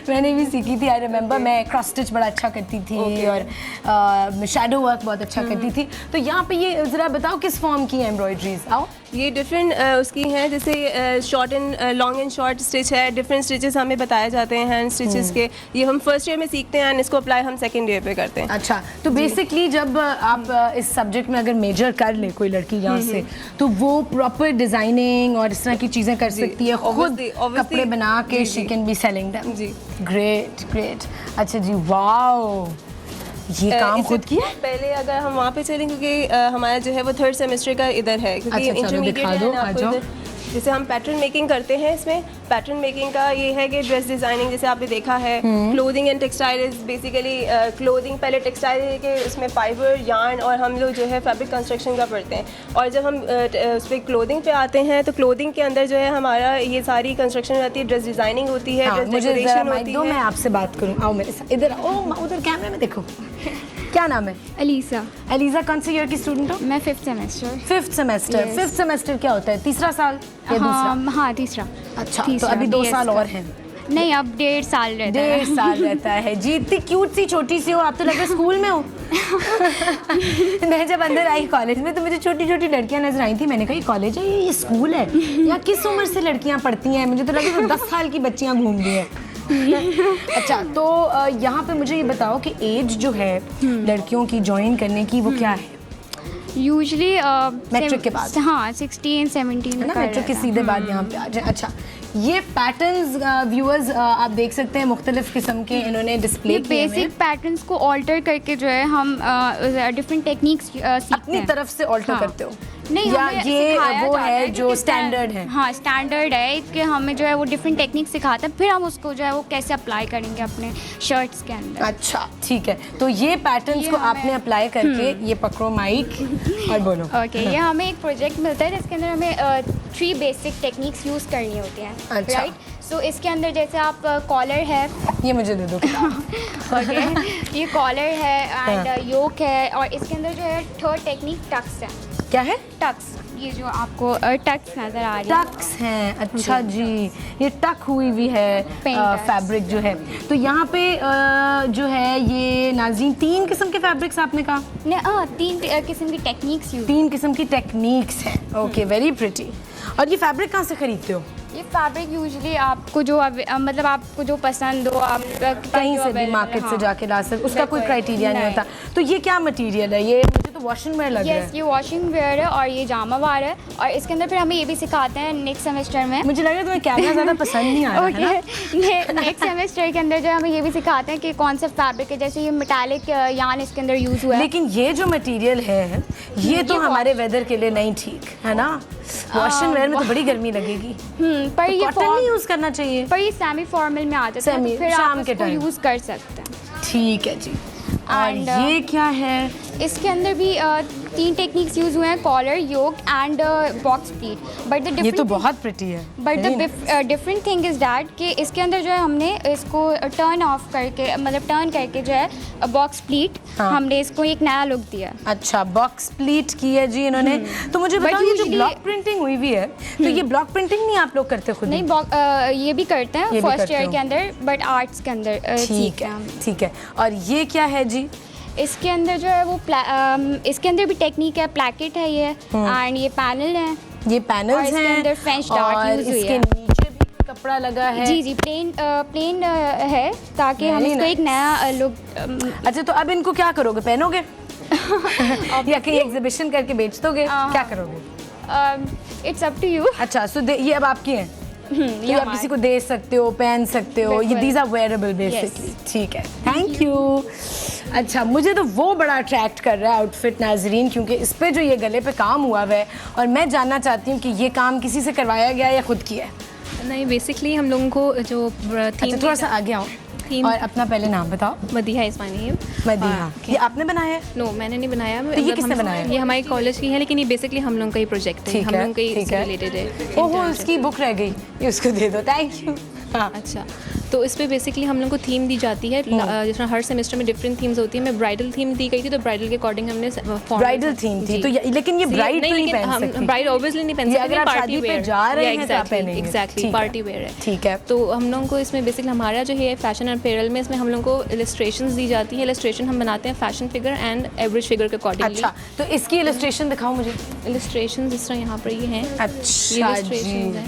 A: मैंने भी सीखी थी। आई रिमेंबर मैं क्रॉस स्टिच बड़ा अच्छा करती थी और शैडो वर्क बहुत अच्छा करती थी। तो यहाँ पे ये ज़रा बताओ किस फॉर्म की है एम्ब्रॉयडरीज? आओ।
P: ये डिफरेंट उसकी हैं, जैसे short and long and short stitch है, डिफरेंट स्टिचेस हमें बताए जाते हैं हैंड स्टिचेस के। ये हम फर्स्ट ईयर में सीखते हैं एंड इसको अप्लाई हम सेकंड ईयर पे करते हैं।
A: अच्छा, तो बेसिकली जब आप इस सब्जेक्ट में अगर मेजर कर ले कोई लड़की यहाँ से तो वो प्रॉपर डिजाइनिंग और इस तरह की चीज़ें कर सकती है, खुद कपड़े बना के she can be selling them. जी, ग्रेट। अच्छा जी, वाओ, ये काम खुद किया?
P: पहले अगर हम वहाँ पे चलें, क्योंकि हमारा जो है वो 3rd सेमेस्टर का इधर है, क्योंकि इंटरमीडिएट है ना, आपको जैसे हम पैटर्न मेकिंग करते हैं। इसमें पैटर्न मेकिंग का ये है कि ड्रेस डिज़ाइनिंग जैसे आपने देखा है, clothing and textile is basically clothing, पहले टेक्सटाइल के उसमें फाइबर, यार्न और हम लोग जो है फैब्रिक कंस्ट्रक्शन का पढ़ते हैं। और जब हम उस पर क्लोथिंग पे आते हैं तो क्लोथिंग के अंदर जो है हमारा ये सारी कंस्ट्रक्शन होती है, ड्रेस डिज़ाइनिंग होती है, ड्रेस डेकोरेशन होती है।
A: मैं आपसे बात करूँ, आओ मेरे साथ इधर। ओ उधर कैमरे में देखो। क्या नाम है?
Q: अलीसा।
A: अलीसा कौन से ईयर की स्टूडेंट हो?
Q: मैं 5th semester.
A: 5th semester. 5th semester क्या होता है? तीसरा साल या दूसरा?
Q: हाँ, तीसरा।
A: अच्छा, तो अभी 2 साल और हैं?
Q: नहीं, अब 1.5 साल रहता है।
A: 1.5 साल रहता है जी। इतनी क्यूट सी छोटी सी हो, आप तो लग रहा है स्कूल में हो। मैं जब अंदर आई कॉलेज में तो मुझे छोटी छोटी लड़कियां नजर आई थी। मैंने कहा ये कॉलेज है, ये स्कूल है, या किस उम्र से लड़कियां पढ़ती हैं? मुझे तो लगा कि 10 साल की बच्चियां घूम रही हैं। अच्छा, तो यहाँ पे मुझे ये बताओ कि एज जो है लड़कियों की ज्वाइन करने की वो क्या है?
Q: यूजली
A: मैट्रिक के बाद।
Q: हाँ, 16-17
A: ना, मैट्रिक के सीधे बाद यहाँ पे आ जाए। अच्छा, ये पैटर्न्स व्यूअर्स आप देख सकते हैं मुख्तलिफ किस्म के इन्होंने डिस्प्ले किए हैं।
Q: बेसिक पैटर्न्स को ऑल्टर करके जो है हम डिफरेंट टेक्निक्स सीखते हैं।
A: अपनी तरफ से ऑल्टर करते हो?
Q: नहीं,
A: या ये वो है जो स्टैंडर्ड है?
Q: हाँ, स्टैंडर्ड है कि हमें जो है वो डिफरेंट टेक्निक सिखाते हैं, फिर हम उसको जो है वो कैसे अप्लाई करेंगे अपने शर्ट्स के अंदर।
A: अच्छा, ठीक है। तो ये पैटर्न्स को आपने अप्लाई करके, ये पकड़ो माइक और बोलो।
Q: ओके, ये हमें एक प्रोजेक्ट मिलता है जिसके अंदर हमें 3 बेसिक टेक्निक्स यूज़ करनी होती हैं।
A: अच्छा।
Q: राइट, सो इसके अंदर जैसे आप कॉलर है,
A: ये मुझे दे दो।
Q: ओके, ये कॉलर है एंड योक है, और इसके अंदर जो है 3rd टेक्निक टक्स है।
A: क्या है?
Q: टक्स। ये जो आपको टक्स नज़र आ रही है,
A: टक्स हैं, अच्छा जी, ये टक हुई भी है फैब्रिक जो है। तो यहाँ पे जो है ये नाज़रीन 3 किस्म के फैब्रिक्स आपने कहा?
Q: 3 किस्म की टेक्निक्स यूज,
A: 3 किस्म की टेक्निक्स हैं। Okay, very pretty. और ये फैब्रिक कहाँ से खरीदते हो?
Q: ये फैब्रिक यूजुअली आपको जो मतलब आपको जो पसंद हो आप
A: कहीं से भी मार्केट से जाके ला सकते, उसका कोई क्राइटेरिया नहीं होता। तो ये क्या मटेरियल है? ये मुझे तो वॉशिंग वेयर लग रहा है।
Q: ये वॉशिंग वेयर है और ये जामा वार है, और इसके अंदर फिर हमें ये भी सिखाते हैं नेक्स्ट सेमेस्टर में।
A: मुझे लग रहा है तुम्हें कैमरा ज़्यादा पसंद नहीं आ रहा है ना?
Q: नेक्स्ट सेमेस्टर के अंदर जो हमें ये भी सिखाते हैं कि कौन सा फैब्रिक है, जैसे ये मेटालिक यार्न इसके अंदर यूज़ हुआ है।
A: लेकिन ये जो मटेरियल है ये तो हमारे वेदर के लिए नहीं ठीक है ना? वॉशिंग वेयर में तो बड़ी गर्मी लगेगी।
Q: पर ये
A: कॉटन नहीं यूज़ करना चाहिए।
Q: पर ये सेमी फॉर्मल में आ जाता है, फिर
A: शाम
Q: आप
A: के
Q: इसको
A: टाइम
Q: यूज़ कर सकते हैं।
A: ठीक है जी। और ये क्या है?
Q: इसके अंदर भी 3 टेक्निक्स यूज हुए हैं, collar, yoke and box pleat. But the
A: ये तो बहुत प्रिटी है।
Q: But the different thing is that कि इसके अंदर जो है हमने इसको टर्न ऑफ करके, मतलब टर्न करके जो है बॉक्स प्लीट, हमने इसको एक नया लुक दिया।
A: अच्छा, बॉक्स प्लीट की है जी इन्होंने। तो मुझे बताओ ये जो ब्लॉक प्रिंटिंग हुई भी है, तो ये ब्लॉक प्रिंटिंग नहीं आप लोग करते खुद?
Q: नहीं, ये भी करते हैं फर्स्ट ईयर के अंदर, बट आर्ट्स के अंदर।
A: ठीक है, ठीक है। और ये क्या है जी?
Q: इसके अंदर जो है वो इसके अंदर भी टेक्निक है, प्लैकेट है ये, एंड ये पैनल है।
A: ये पैनल्स हैं,
Q: इसके अंदर फ्रेंच डार्ट यूज हुई है।
A: इसके नीचे भी कपड़ा लगा है।
Q: जी, प्लेन है, ताकि हम इसको एक नया लुक।
A: अच्छा, तो अब इनको क्या करोगे? पहनोगे या कहीं एग्जीबिशन करके बेच दोगे? क्या करोगे?
Q: It's up to you.
A: अच्छा, सो ये अब आपकी हैं? ये आप किसी को दे सकते हो, पहन सकते हो, ये दीज आर वेयरेबल बेसिकली। ठीक है, थैंक यू। अच्छा, मुझे तो वो बड़ा अट्रैक्ट कर रहा है आउटफिट नाजरीन, क्योंकि इस पे जो ये गले पे काम हुआ है, और मैं जानना चाहती हूँ कि ये काम किसी से करवाया गया या खुद किया है?
J: नहीं, बेसिकली हम लोगों को जो
A: अच्छा, थोड़ा सा आगे आओ और अपना पहले नाम बताओ।
J: Madiha is my name.
A: Madiha, ये आपने बनाया है?
J: नो, मैंने नहीं बनाया।
A: तो ये किसने बनाया?
J: ये हमारे कॉलेज की है, लेकिन ये बेसिकली हम लोग का ही प्रोजेक्ट है, हम लोग का ही रिलेटेड है।
A: ओहो, उसकी बुक रह गई, ये उसको दे दो, थैंक यू।
J: हाँ, अच्छा, तो इस पे बेसिकली हम लोग को थीम दी जाती है, जिस तरह हर सेमेस्टर में डिफरेंट थीम्स होती है। मैं ब्राइडल थीम दी गई थी, तो ब्राइडल के अकॉर्डिंग हमने
A: ब्राइडल थीम थी। तो लेकिन ये ब्राइड तो नहीं पहन सकती।
J: ब्राइड ऑब्वियसली नहीं पहन सकती,
A: अगर आप शादी पे जा रहे हैं तो आप पहनेंगे।
J: एग्जैक्टली, पार्टी वेयर है।
A: ठीक है।
J: तो हम लोगों को इसमें बेसिकली हमारा जो है फैशन एंड अपैरल में, इसमें हम लोग को इलस्ट्रेशंस दी जाती है। इलस्ट्रेशन हम बनाते हैं fashion figure and average figure के अकॉर्डिंगली।
A: अच्छा, तो इसकी इलस्ट्रेशन दिखाओ मुझे।
J: इलस्ट्रेशन जिस तरह यहाँ पर ये हैं।
A: अच्छा जी,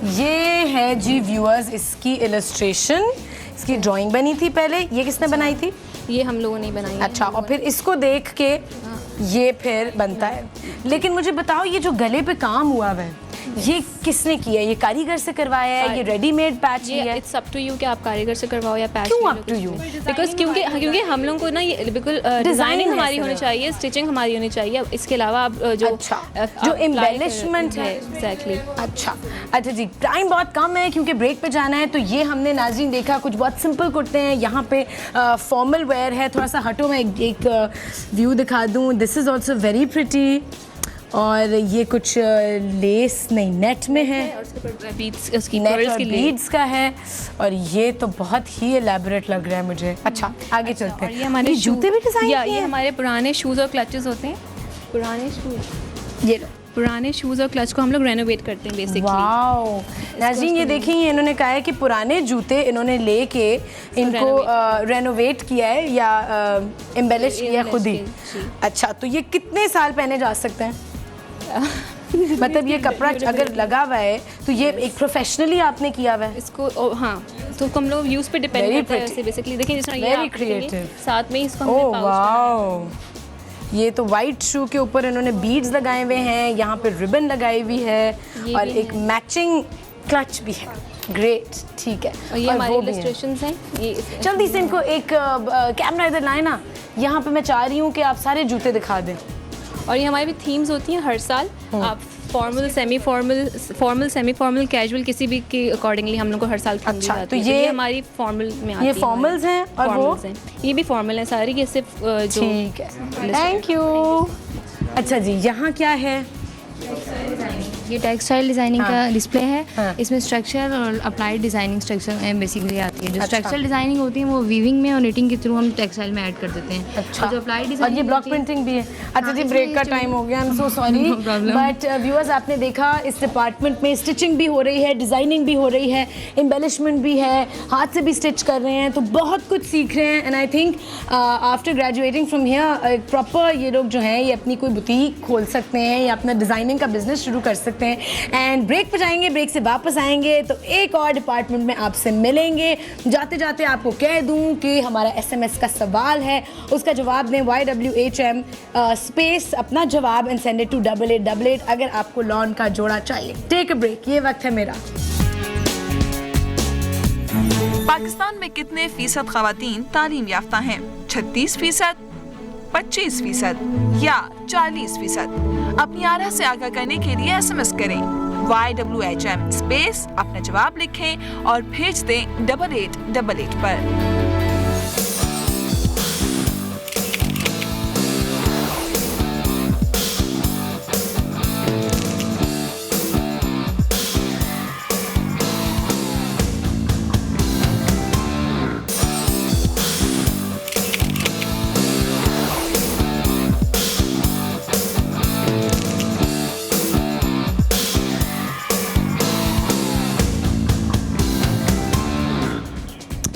A: ये है जी व्यूअर्स इसकी इलस्ट्रेशन, इसकी ड्राइंग बनी थी पहले। ये किसने बनाई थी?
J: ये हम लोगों ने बनाई।
A: अच्छा, और फिर इसको देख के ये फिर बनता है। लेकिन मुझे बताओ, ये जो गले पे काम हुआ है ये किसने किया? ये कारीगर से करवाया है? ये रेडीमेड पैच है?
J: इट्स अप टू यू कि आप कारीगर से करवाओ या पैच।
A: क्यों अप टू यू?
J: बिकॉज क्योंकि हम लोग को ना ये बिल्कुल डिजाइनिंग हमारी होनी चाहिए, स्टिचिंग हमारी होनी चाहिए। इसके अलावा आप
A: जो एम्बेलिशमेंट है।
J: एग्जैक्टली।
A: अच्छा जी, टाइम बहुत कम है क्योंकि ब्रेक पे जाना है। तो ये हमने नाज़रीन देखा कुछ बहुत सिंपल कुर्ते हैं, यहाँ पे फॉर्मल वेयर है। थोड़ा सा हटो, मैं एक व्यू दिखा दूँ। This is also very pretty. और ये कुछ लेस नहीं, नेट में है, बीड्स का है। और ये तो बहुत ही एलैबोरेट लग रहा है मुझे। अच्छा, आगे चलते हैं।
J: ये हमारे
A: जूते भी डिजाइन किए हैं।
J: ये हमारे पुराने शूज़ और क्लचेस होते हैं। पुराने शूज़, ये पुराने शूज़ और क्लच को हम लोग रेनोवेट करते हैं बेसिकली।
A: वाओ नाज़रीन, ये देखिए, इन्होंने कहा है कि पुराने जूते इन्होंने लेके इनको रेनोवेट किया है या एम्बेलिश किया खुद ही। अच्छा, तो ये कितने साल पहने जा सकते हैं? मतलब ये कपड़ा अगर लगा हुआ है तो ये एक प्रोफेशनली आपने किया हुआ है
J: इसको? हाँ, तो हम लोग यूज़ पे डिपेंड करता है वैसे बेसिकली। देखिए जिस तरह ये
A: वेरी क्रिएटिव,
J: साथ में इसको हमने पाउच।
A: वाओ, ये तो वाइट शू के ऊपर इन्होंने बीड्स लगाए हुए हैं, यहाँ पे रिबन लगाई हुई है और एक मैचिंग क्लच भी है। ग्रेट, ठीक है।
J: और ये हमारे इलस्ट्रेशंस हैं। ये
A: जल्दी से इनको एक कैमरा इधर लाए ना, यहाँ पे मैं चाह रही हूँ कि आप सारे जूते दिखा दें।
J: और ये हमारी भी थीम्स होती हैं हर साल। आप फॉर्मल, सेमी फॉर्मल, कैजुअल, किसी भी के अकॉर्डिंगली हम लोग को हर साल थीम दी जाती है। तो ये हमारी फॉर्मल में आती है।
A: ये फॉर्मल्स हैं और वो
J: ये भी फॉर्मल है सारी, ये सिर्फ जो।
A: ठीक है, थैंक यू। अच्छा जी, यहाँ क्या है?
E: ये टेक्सटाइल डिज़ाइनिंग का डिस्प्ले है। इसमें स्ट्रक्चर और अप्लाइड डिज़ाइनिंग स्ट्रक्चर में बेसिकली आती है। जो स्ट्रक्चरल डिज़ाइनिंग होती है वो वीविंग में और निटिंग के थ्रू हम टेक्सटाइल में ऐड कर देते हैं।
A: अच्छा।
E: जो अप्लाइड
A: और
E: डिज़ाइनिंग
A: ये ब्लॉक प्रिंटिंग भी है। अच्छा जी, ब्रेक का टाइम हो गया, I am so sorry, but viewers आपने देखा इस डिपार्टमेंट में स्टिचिंग भी हो रही है, डिज़ाइनिंग भी हो रही है, एम्बेलिशमेंट भी है, हाथ से भी स्टिच कर रहे हैं, तो बहुत कुछ सीख रहे हैं। And I think after graduating from here proper ये लोग जो हैं ये अपनी कोई बुटीक खोल सकते हैं या अपना डिज़ाइनिंग का बिजनेस शुरू कर सकते हैं। एंड ब्रेक पर जाएंगे, ब्रेक से वापस आएंगे तो एक और डिपार्टमेंट में आपसे मिलेंगे। जाते जाते आपको कह दूं कि हमारा SMS का सवाल है, उसका जवाब दें YWHM स्पेस अपना जवाब एंड सेंड इट टू 8888 अगर आपको लॉन का जोड़ा चाहिए। टेक अ ब्रेक, ये वक्त है मेरा।
C: पाकिस्तान में कितने फीसद खवातीन तालीम याफ्ता हैं? 36%, 25% या 40%? अपनी आरा से आगाह करने के लिए SMS करें YWHM स्पेस अपना जवाब लिखें और भेज दें 8888 पर।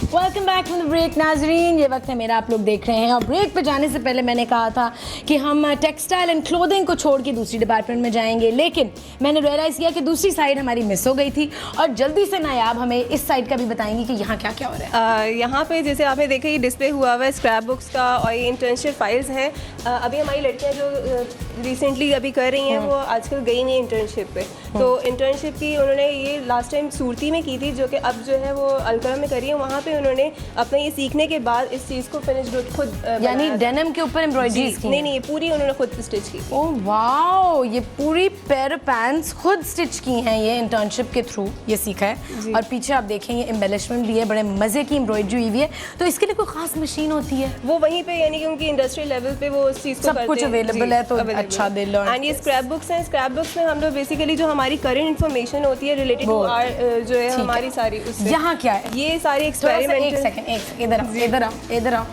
A: Welcome back from the break Nazreen, ये वक्त है मेरा, आप लोग देख रहे हैं। और ब्रेक पे जाने से पहले मैंने कहा था कि हम टेक्सटाइल एंड क्लोथिंग को छोड़ के दूसरी डिपार्टमेंट में जाएंगे, लेकिन मैंने रियलाइज़ किया कि दूसरी साइड हमारी मिस हो गई थी। और जल्दी से नायाब हमें इस साइड का भी बताएंगे कि यहाँ क्या क्या हो रहा है।
P: यहाँ पे जैसे आपने देखा ये डिस्प्ले हुआ हुआ है स्क्रैप बुक्स का, और ये इंटर्नशिप फाइल्स हैं। अभी हमारी लड़कियाँ जो रिसेंटली अभी कर रही हैं वो आजकल गई नहीं इंटर्नशिप पे, तो इंटर्नशिप की उन्होंने ये लास्ट टाइम सूरती में की थी, जो कि अब जो है वो अलकरम में करी है। वहाँ पे उन्होंने अपना ये सीखने के बाद इस चीज़ को फिनिश खुद
A: यानी डेनिम के ऊपर एम्ब्रॉयडरीज की?
P: नहीं, ये पूरी उन्होंने खुद स्टिच की।
A: ओह वाओ, ये पूरी पैर पैंट्स खुद स्टिच की हैं, ये इंटर्नशिप के थ्रू ये सीखा है। और पीछे आप देखें ये एम्बेलिशमेंट भी है, बड़े मज़े की एम्ब्रॉयडरी हुई है। तो इसके लिए कोई ख़ास मशीन होती है?
P: वो वहीं पे यानी कि उनकी इंडस्ट्रियल लेवल पे वो उस चीज़ को
A: सब कुछ अवेलेबल है, तो अच्छा दे लो।
P: एंड ये स्क्रैप बुक्स हैं, स्क्रैप बुक्स में हम लोग बेसिकली जो हमारी करंट इन्फॉर्मेशन होती है रिलेटेड टू आर जो है हमारी सारी उससे।
A: यहाँ क्या है?
P: ये सारी एक्सपेरिमेंटल,
A: एक सेकंड, इधर आओ,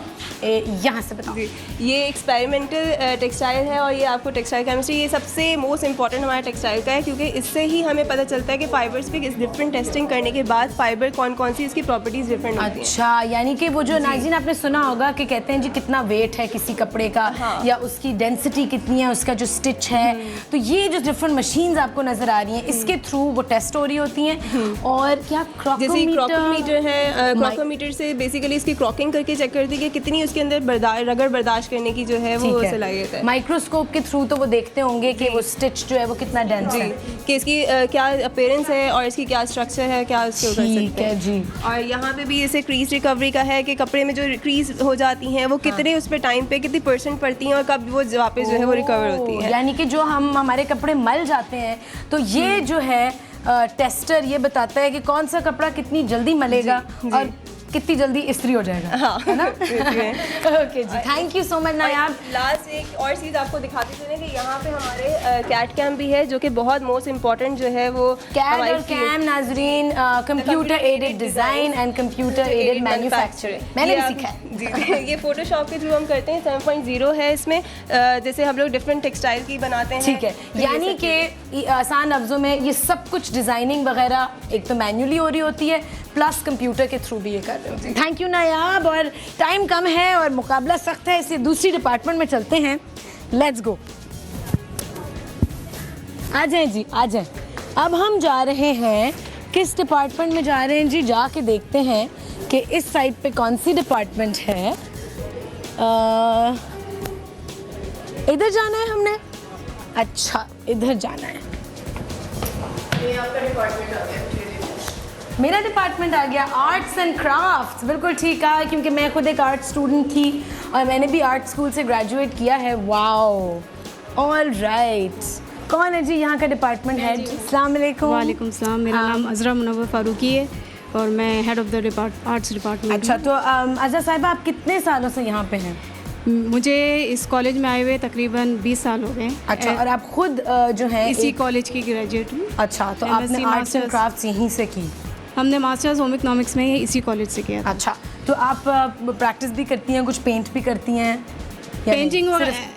A: यहाँ से बताओ।
P: ये एक्सपेरिमेंटल टेक्सटाइल है और ये आपको टेक्सटाइल केमिस्ट्री, ये सबसे मोस्ट इंपॉर्टेंट हमारा टेक्सटाइल का है, क्योंकि इससे ही हमें पता चलता है कि फाइबर्स पे डिफरेंट टेस्टिंग करने के बाद फाइबर कौन कौन सी इसकी प्रॉपर्टीज डिफरेंट होती हैं।
A: अच्छा, यानी कि वो जो नाज़रीन आपने सुना होगा कि कहते हैं जी कितना वेट है किसी कपड़े का, या उसकी डेंसिटी कितनी है, उसका जो स्टिच है, तो ये जो डिफरेंट मशीन्स आपको नजर आ रही हैं इसके थ्रू वो टेस्ट हो रही होती हैं। और क्या
P: क्रोकोमीटर है, क्रोकोमीटर से बेसिकली इसकी क्रॉकिंग करके चेक करती है कि कितनी उसके अंदर रगड़ बर्दाश्त करने की जो है वो सलाहियत है।
A: माइक्रोस्कोप के थ्रू तो वो देखते होंगे कि वो स्टिच जो है वो कितना डेंस है,
P: कि इसकी क्या अपीयरेंस है और इसकी क्या स्ट्रक्चर है, क्या उसके कर सकते हैं
A: जी।
P: और यहाँ पे भी इसे क्रीज रिकवरी का है कि कपड़े में जो क्रीज हो जाती हैं वो कितने उस पर टाइम पे कितनी % पड़ती हैं और कब वो वापस जो है वो रिकवर होती है।
A: यानी कि जो हमारे कपड़े मल जाते हैं तो ये जो है टेस्टर ये बताता है कि कौन सा कपड़ा कितनी जल्दी मलेगा और कितनी जल्दी इस्त्री हो जाएगा,
P: हाँ,
A: है ना? ओके जी, thank you so much Nayab.
P: Last एक और चीज़ आपको दिखाते चलें कि यहाँ पे हमारे कैट कैम भी है, जो कि बहुत मोस्ट इम्पॉर्टेंट जो है वो
A: कैट और कैम नाजरीन computer aided design and computer aided manufacturing मैंने भी सीखा है
P: जी। ये फोटोशॉप के थ्रू हम करते हैं, 7.0 है इसमें। जैसे हम लोग डिफरेंट टेक्सटाइल की बनाते हैं,
A: ठीक है, यानी कि आसान लफ्जों में ये सब कुछ डिज़ाइनिंग वगैरह एक तो मैन्युअली हो रही होती है, प्लस कंप्यूटर के थ्रू भी ये कर रहे हो। थैंक यू नायाब, और टाइम कम है और मुकाबला सख्त है, इसलिए दूसरी डिपार्टमेंट में चलते हैं। लेट्स गो, आ जाएं जी, आ जाएं। अब हम जा रहे हैं, किस डिपार्टमेंट में जा रहे हैं जी? जाके देखते हैं कि इस साइड पे कौन सी डिपार्टमेंट है। इधर जाना है हमने, अच्छा इधर जाना है।
P: ये आपका डिपार्टमेंट आ गया,
A: मेरा डिपार्टमेंट आ गया, आर्ट्स एंड क्राफ्ट्स। बिल्कुल ठीक कहा, क्योंकि मैं खुद एक आर्ट स्टूडेंट थी और मैंने भी आर्ट स्कूल से ग्रेजुएट किया है। Wow, all right. कौन है जी यहाँ का डिपार्टमेंट हेड? अस्सलाम वालेकुम।
R: वालेकुम सलाम, मेरा नाम अज़रा मुनव्वर फारूकी है और मैं head of the arts department.
A: अच्छा, तो अज़रा साहिबा आप कितने सालों से यहाँ पे हैं?
R: मुझे इस कॉलेज में आए हुए तकरीबन 20 साल हो गए।
A: अच्छा, और आप खुद जो है
R: इसी कॉलेज की ग्रेजुएट हूँ।
A: अच्छा, तो आपने आर्ट्स एंड क्राफ्ट्स यहीं से की?
R: हमने मास्टर्स होम इकोनॉमिक्स में इसी कॉलेज से किया था।
A: अच्छा, तो आप प्रैक्टिस भी करती हैं, कुछ पेंट भी करती हैं?
R: पेंटिंग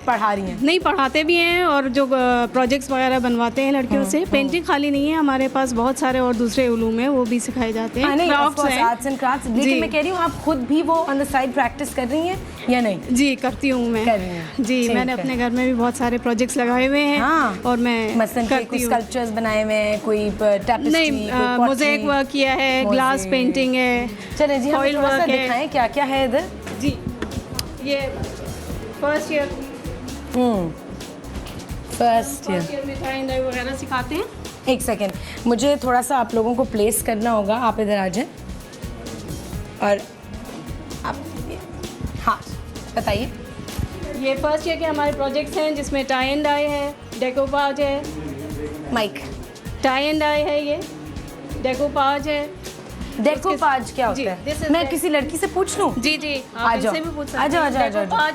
A: पढ़ा रही हैं?
R: नहीं, पढ़ाते भी हैं और जो प्रोजेक्ट्स वगैरह बनवाते हैं लड़कियों से। पेंटिंग खाली नहीं है, हमारे पास बहुत सारे और दूसरे उलूम है, वो भी सिखाए जाते हैं।
A: आर्ट्स एंड क्राफ्ट्स, लेकिन मैं कह रही हूँ आप खुद भी वो ऑन द साइड प्रैक्टिस कर रही हैं या नहीं?
R: जी, करती हूँ मैं।
A: कर रही हैं?
R: जी, मैंने अपने घर में भी बहुत सारे प्रोजेक्ट्स लगाए हुए हैं। हाँ, और मैं
A: मसलन कोई स्कल्पचर्स बनाए हुए हैं, कोई टैपेस्ट्री,
R: नहीं, मोज़ेक वर्क किया है, ग्लास पेंटिंग है।
A: चलिए जी,
R: ऑयल वर्क है।
A: दिखाएं क्या क्या है इधर।
R: जी, ये फर्स्ट ईयर में टाई वगैरह सिखाते हैं।
A: एक सेकेंड, मुझे थोड़ा सा आप लोगों को प्लेस करना होगा। आप इधर आ जाएं और आप, हाँ बताइए।
R: ये फर्स्ट ईयर के हमारे प्रोजेक्ट्स हैं जिसमें टाई एंड डाई है, डेकोपाज है,
A: माइक
R: टाई एंड डाई है, ये डेकोपाज है।
A: डेकोपाज क्या होता है? मैं किसी लड़की से पूछ लूँ?
R: जी जी,
A: आ जाओ, आ जाओ, आ जाओ।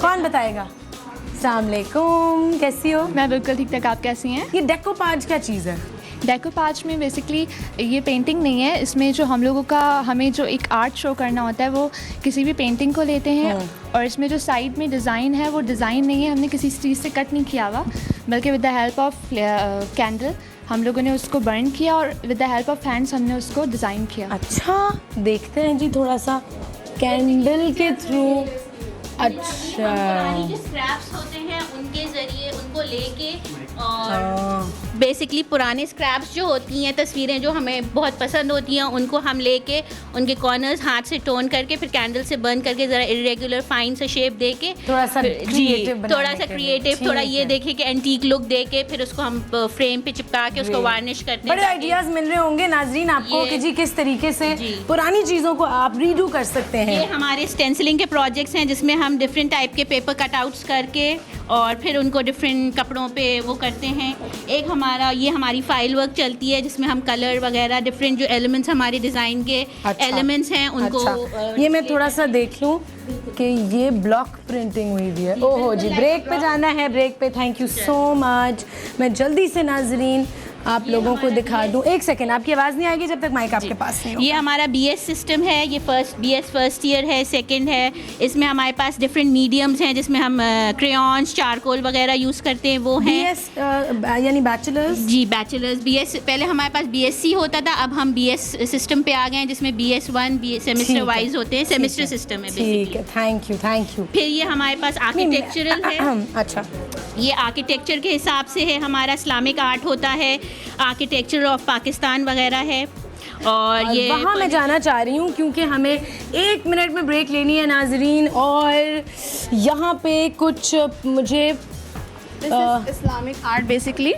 A: कौन बताएगा? अस्सलाम वालेकुम, कैसी हो?
S: मैं बिल्कुल ठीक ठाक, आप कैसी हैं?
A: ये डेकोपाज क्या चीज़ है?
S: डेकोपाज में बेसिकली ये पेंटिंग नहीं है, इसमें जो हम लोगों का हमें जो एक आर्ट शो करना होता है वो किसी भी पेंटिंग को लेते हैं और इसमें जो साइड में डिज़ाइन है वो डिज़ाइन नहीं है, हमने किसी चीज़ से कट नहीं किया हुआ, बल्कि with the help of candle हम लोगों ने उसको बर्न किया और with the help of hands हमने उसको डिज़ाइन किया।
A: अच्छा, देखते हैं जी थोड़ा सा कैंडल के थ्रू। अच्छा,
T: पुरानी जो स्क्रैप्स होते हैं उनके ज़रिए उनको लेके और बेसिकली पुराने स्क्रैप्स जो होती हैं, तस्वीरें जो हमें बहुत पसंद होती हैं, उनको हम लेके उनके कॉर्नर्स हाथ से टोन करके फिर कैंडल से बर्न करके ज़रा इरेगुलर फाइन से शेप दे के
A: थोड़ा सा
T: क्रिएटिव थोड़ा ये देखे कि एंटीक लुक दे के फिर उसको हम फ्रेम पे चिपका के उसको वार्निश करते हैं।
A: बड़े आइडियाज़ मिल रहे होंगे नाजरीन आपको कि जी किस तरीके से पुरानी चीज़ों को आप रीडू कर सकते हैं।
T: ये हमारे स्टेंसिलिंग के प्रोजेक्ट्स हैं जिसमें हम डिफरेंट टाइप के पेपर कटआउट्स करके और फिर उनको डिफरेंट कपड़ों पे वो करते हैं। एक हमारी फाइल वर्क चलती है जिसमें हम कलर वगैरह डिफरेंट जो एलिमेंट्स हमारे डिज़ाइन के एलिमेंट्स हैं उनको
A: ये मैं थोड़ा सा देख लूँ कि ये ब्लॉक प्रिंटिंग हुई भी है। ओहो जी, ब्रेक पे जाना है, ब्रेक पे। Thank you so much. मैं जल्दी से नाजरीन आप लोगों को दिखा दूं। एक सेकेंड, आपकी आवाज़ नहीं आएगी जब तक माइक आपके पास नहीं होगा।
T: ये हमारा BS सिस्टम है, ये BS फर्स्ट ईयर है, सेकंड है। इसमें हमारे पास डिफरेंट मीडियम्स हैं जिसमें हम क्रेयॉन्स, चारकोल वगैरह यूज़ करते हैं, वो हैं।
A: BS यानी बैचलर्स?
T: जी, बैचलर्स। BS पहले हमारे पास BSc होता था, अब हम BS सिस्टम पे आ गए हैं जिसमें BS1 सेमेस्टर वाइज होते हैं, सेमेस्टर सिस्टम है।
A: ठीक है, थैंक यू।
T: फिर ये हमारे पास आर्किटेक्चरल है।
A: अच्छा,
T: ये आर्किटेक्चर के हिसाब से है, हमारा इस्लामिक आर्ट होता है, आर्किटेक्चर ऑफ पाकिस्तान वगैरह है। और ये
A: वहाँ मैं जाना चाह रही हूँ क्योंकि हमें 1 मिनट में ब्रेक लेनी है नाजरीन। और यहाँ पे कुछ मुझे
U: Islamic art basically,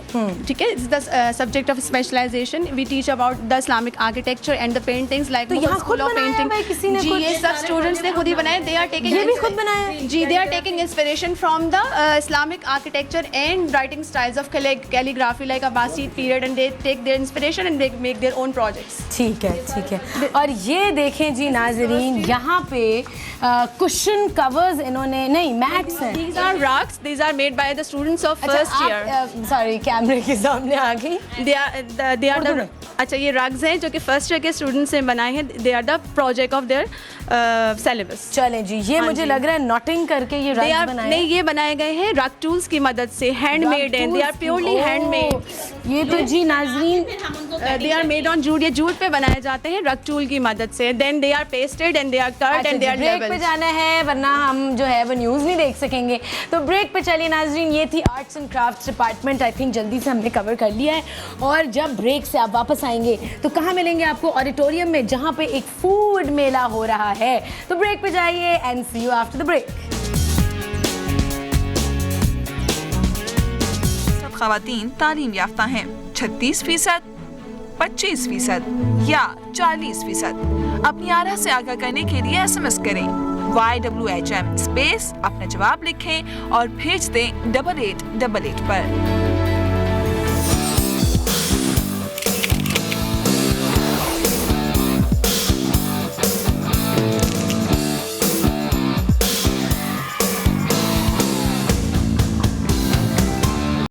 U: ठीक है, it's the subject of specialization. We teach about the Islamic architecture and the paintings like
A: तो यहाँ खुद बनाया है किसी ने?
U: जी, ये सब स्टूडेंट्स ने खुद ही बनाए। They are taking
A: ये भी खुद बनाया है?
U: जी, they are taking inspiration from the Islamic architecture and writing styles of calligraphy like Abbasid period, and they take their inspiration and they make their own projects.
A: ठीक है। और ये देखें जी नाजरीन, यहाँ पे कुशन कवर्स इन्होंने, नहीं मैट्स हैं।
U: These are rugs. These are made by the students of first year.
A: Sorry, कैमरे के सामने आ गई।
U: They are the अच्छा, ये रग्स हैं जो कि फर्स्ट ईयर के स्टूडेंट्स ने बनाए हैं। They are the project of their syllabus.
A: चलें जी, ये मुझे लग रहा है नॉटिंग करके ये रग्स बनाए।
U: नहीं, ये बनाए गए हैं रग टूल्स की मदद से, हैंडमेड हैं। They are purely handmade.
A: ये तो जी Nazreen
U: they are made on jute, ये जूट पे बनाए जाते हैं रग टूल की मदद से। Then they are pasted and they are cut and they are labelled.
A: Break पे जाना है वरना हम जो है वो न्यूज़ नहीं देख सकेंगे, तो ब्रेक पे चलिए नाजरीन। ये थी arts and crafts department. I think जल्दी से हमने कवर कर लिया है। और जब ब्रेक से आप वापस आएंगे तो कहाँ मिलेंगे आपको? ऑडिटोरियम में, जहाँ पे एक फूड मेला हो रहा है। तो ब्रेक पे जाइए and see you after the break.
C: सब खवातीन तालीम याफ्ता हैं, 36%, 25% या 40%। अपनी आरा से आगाह करने के लिए SMS करें YWHM स्पेस, अपना जवाब लिखें और भेज दें 8888 पर।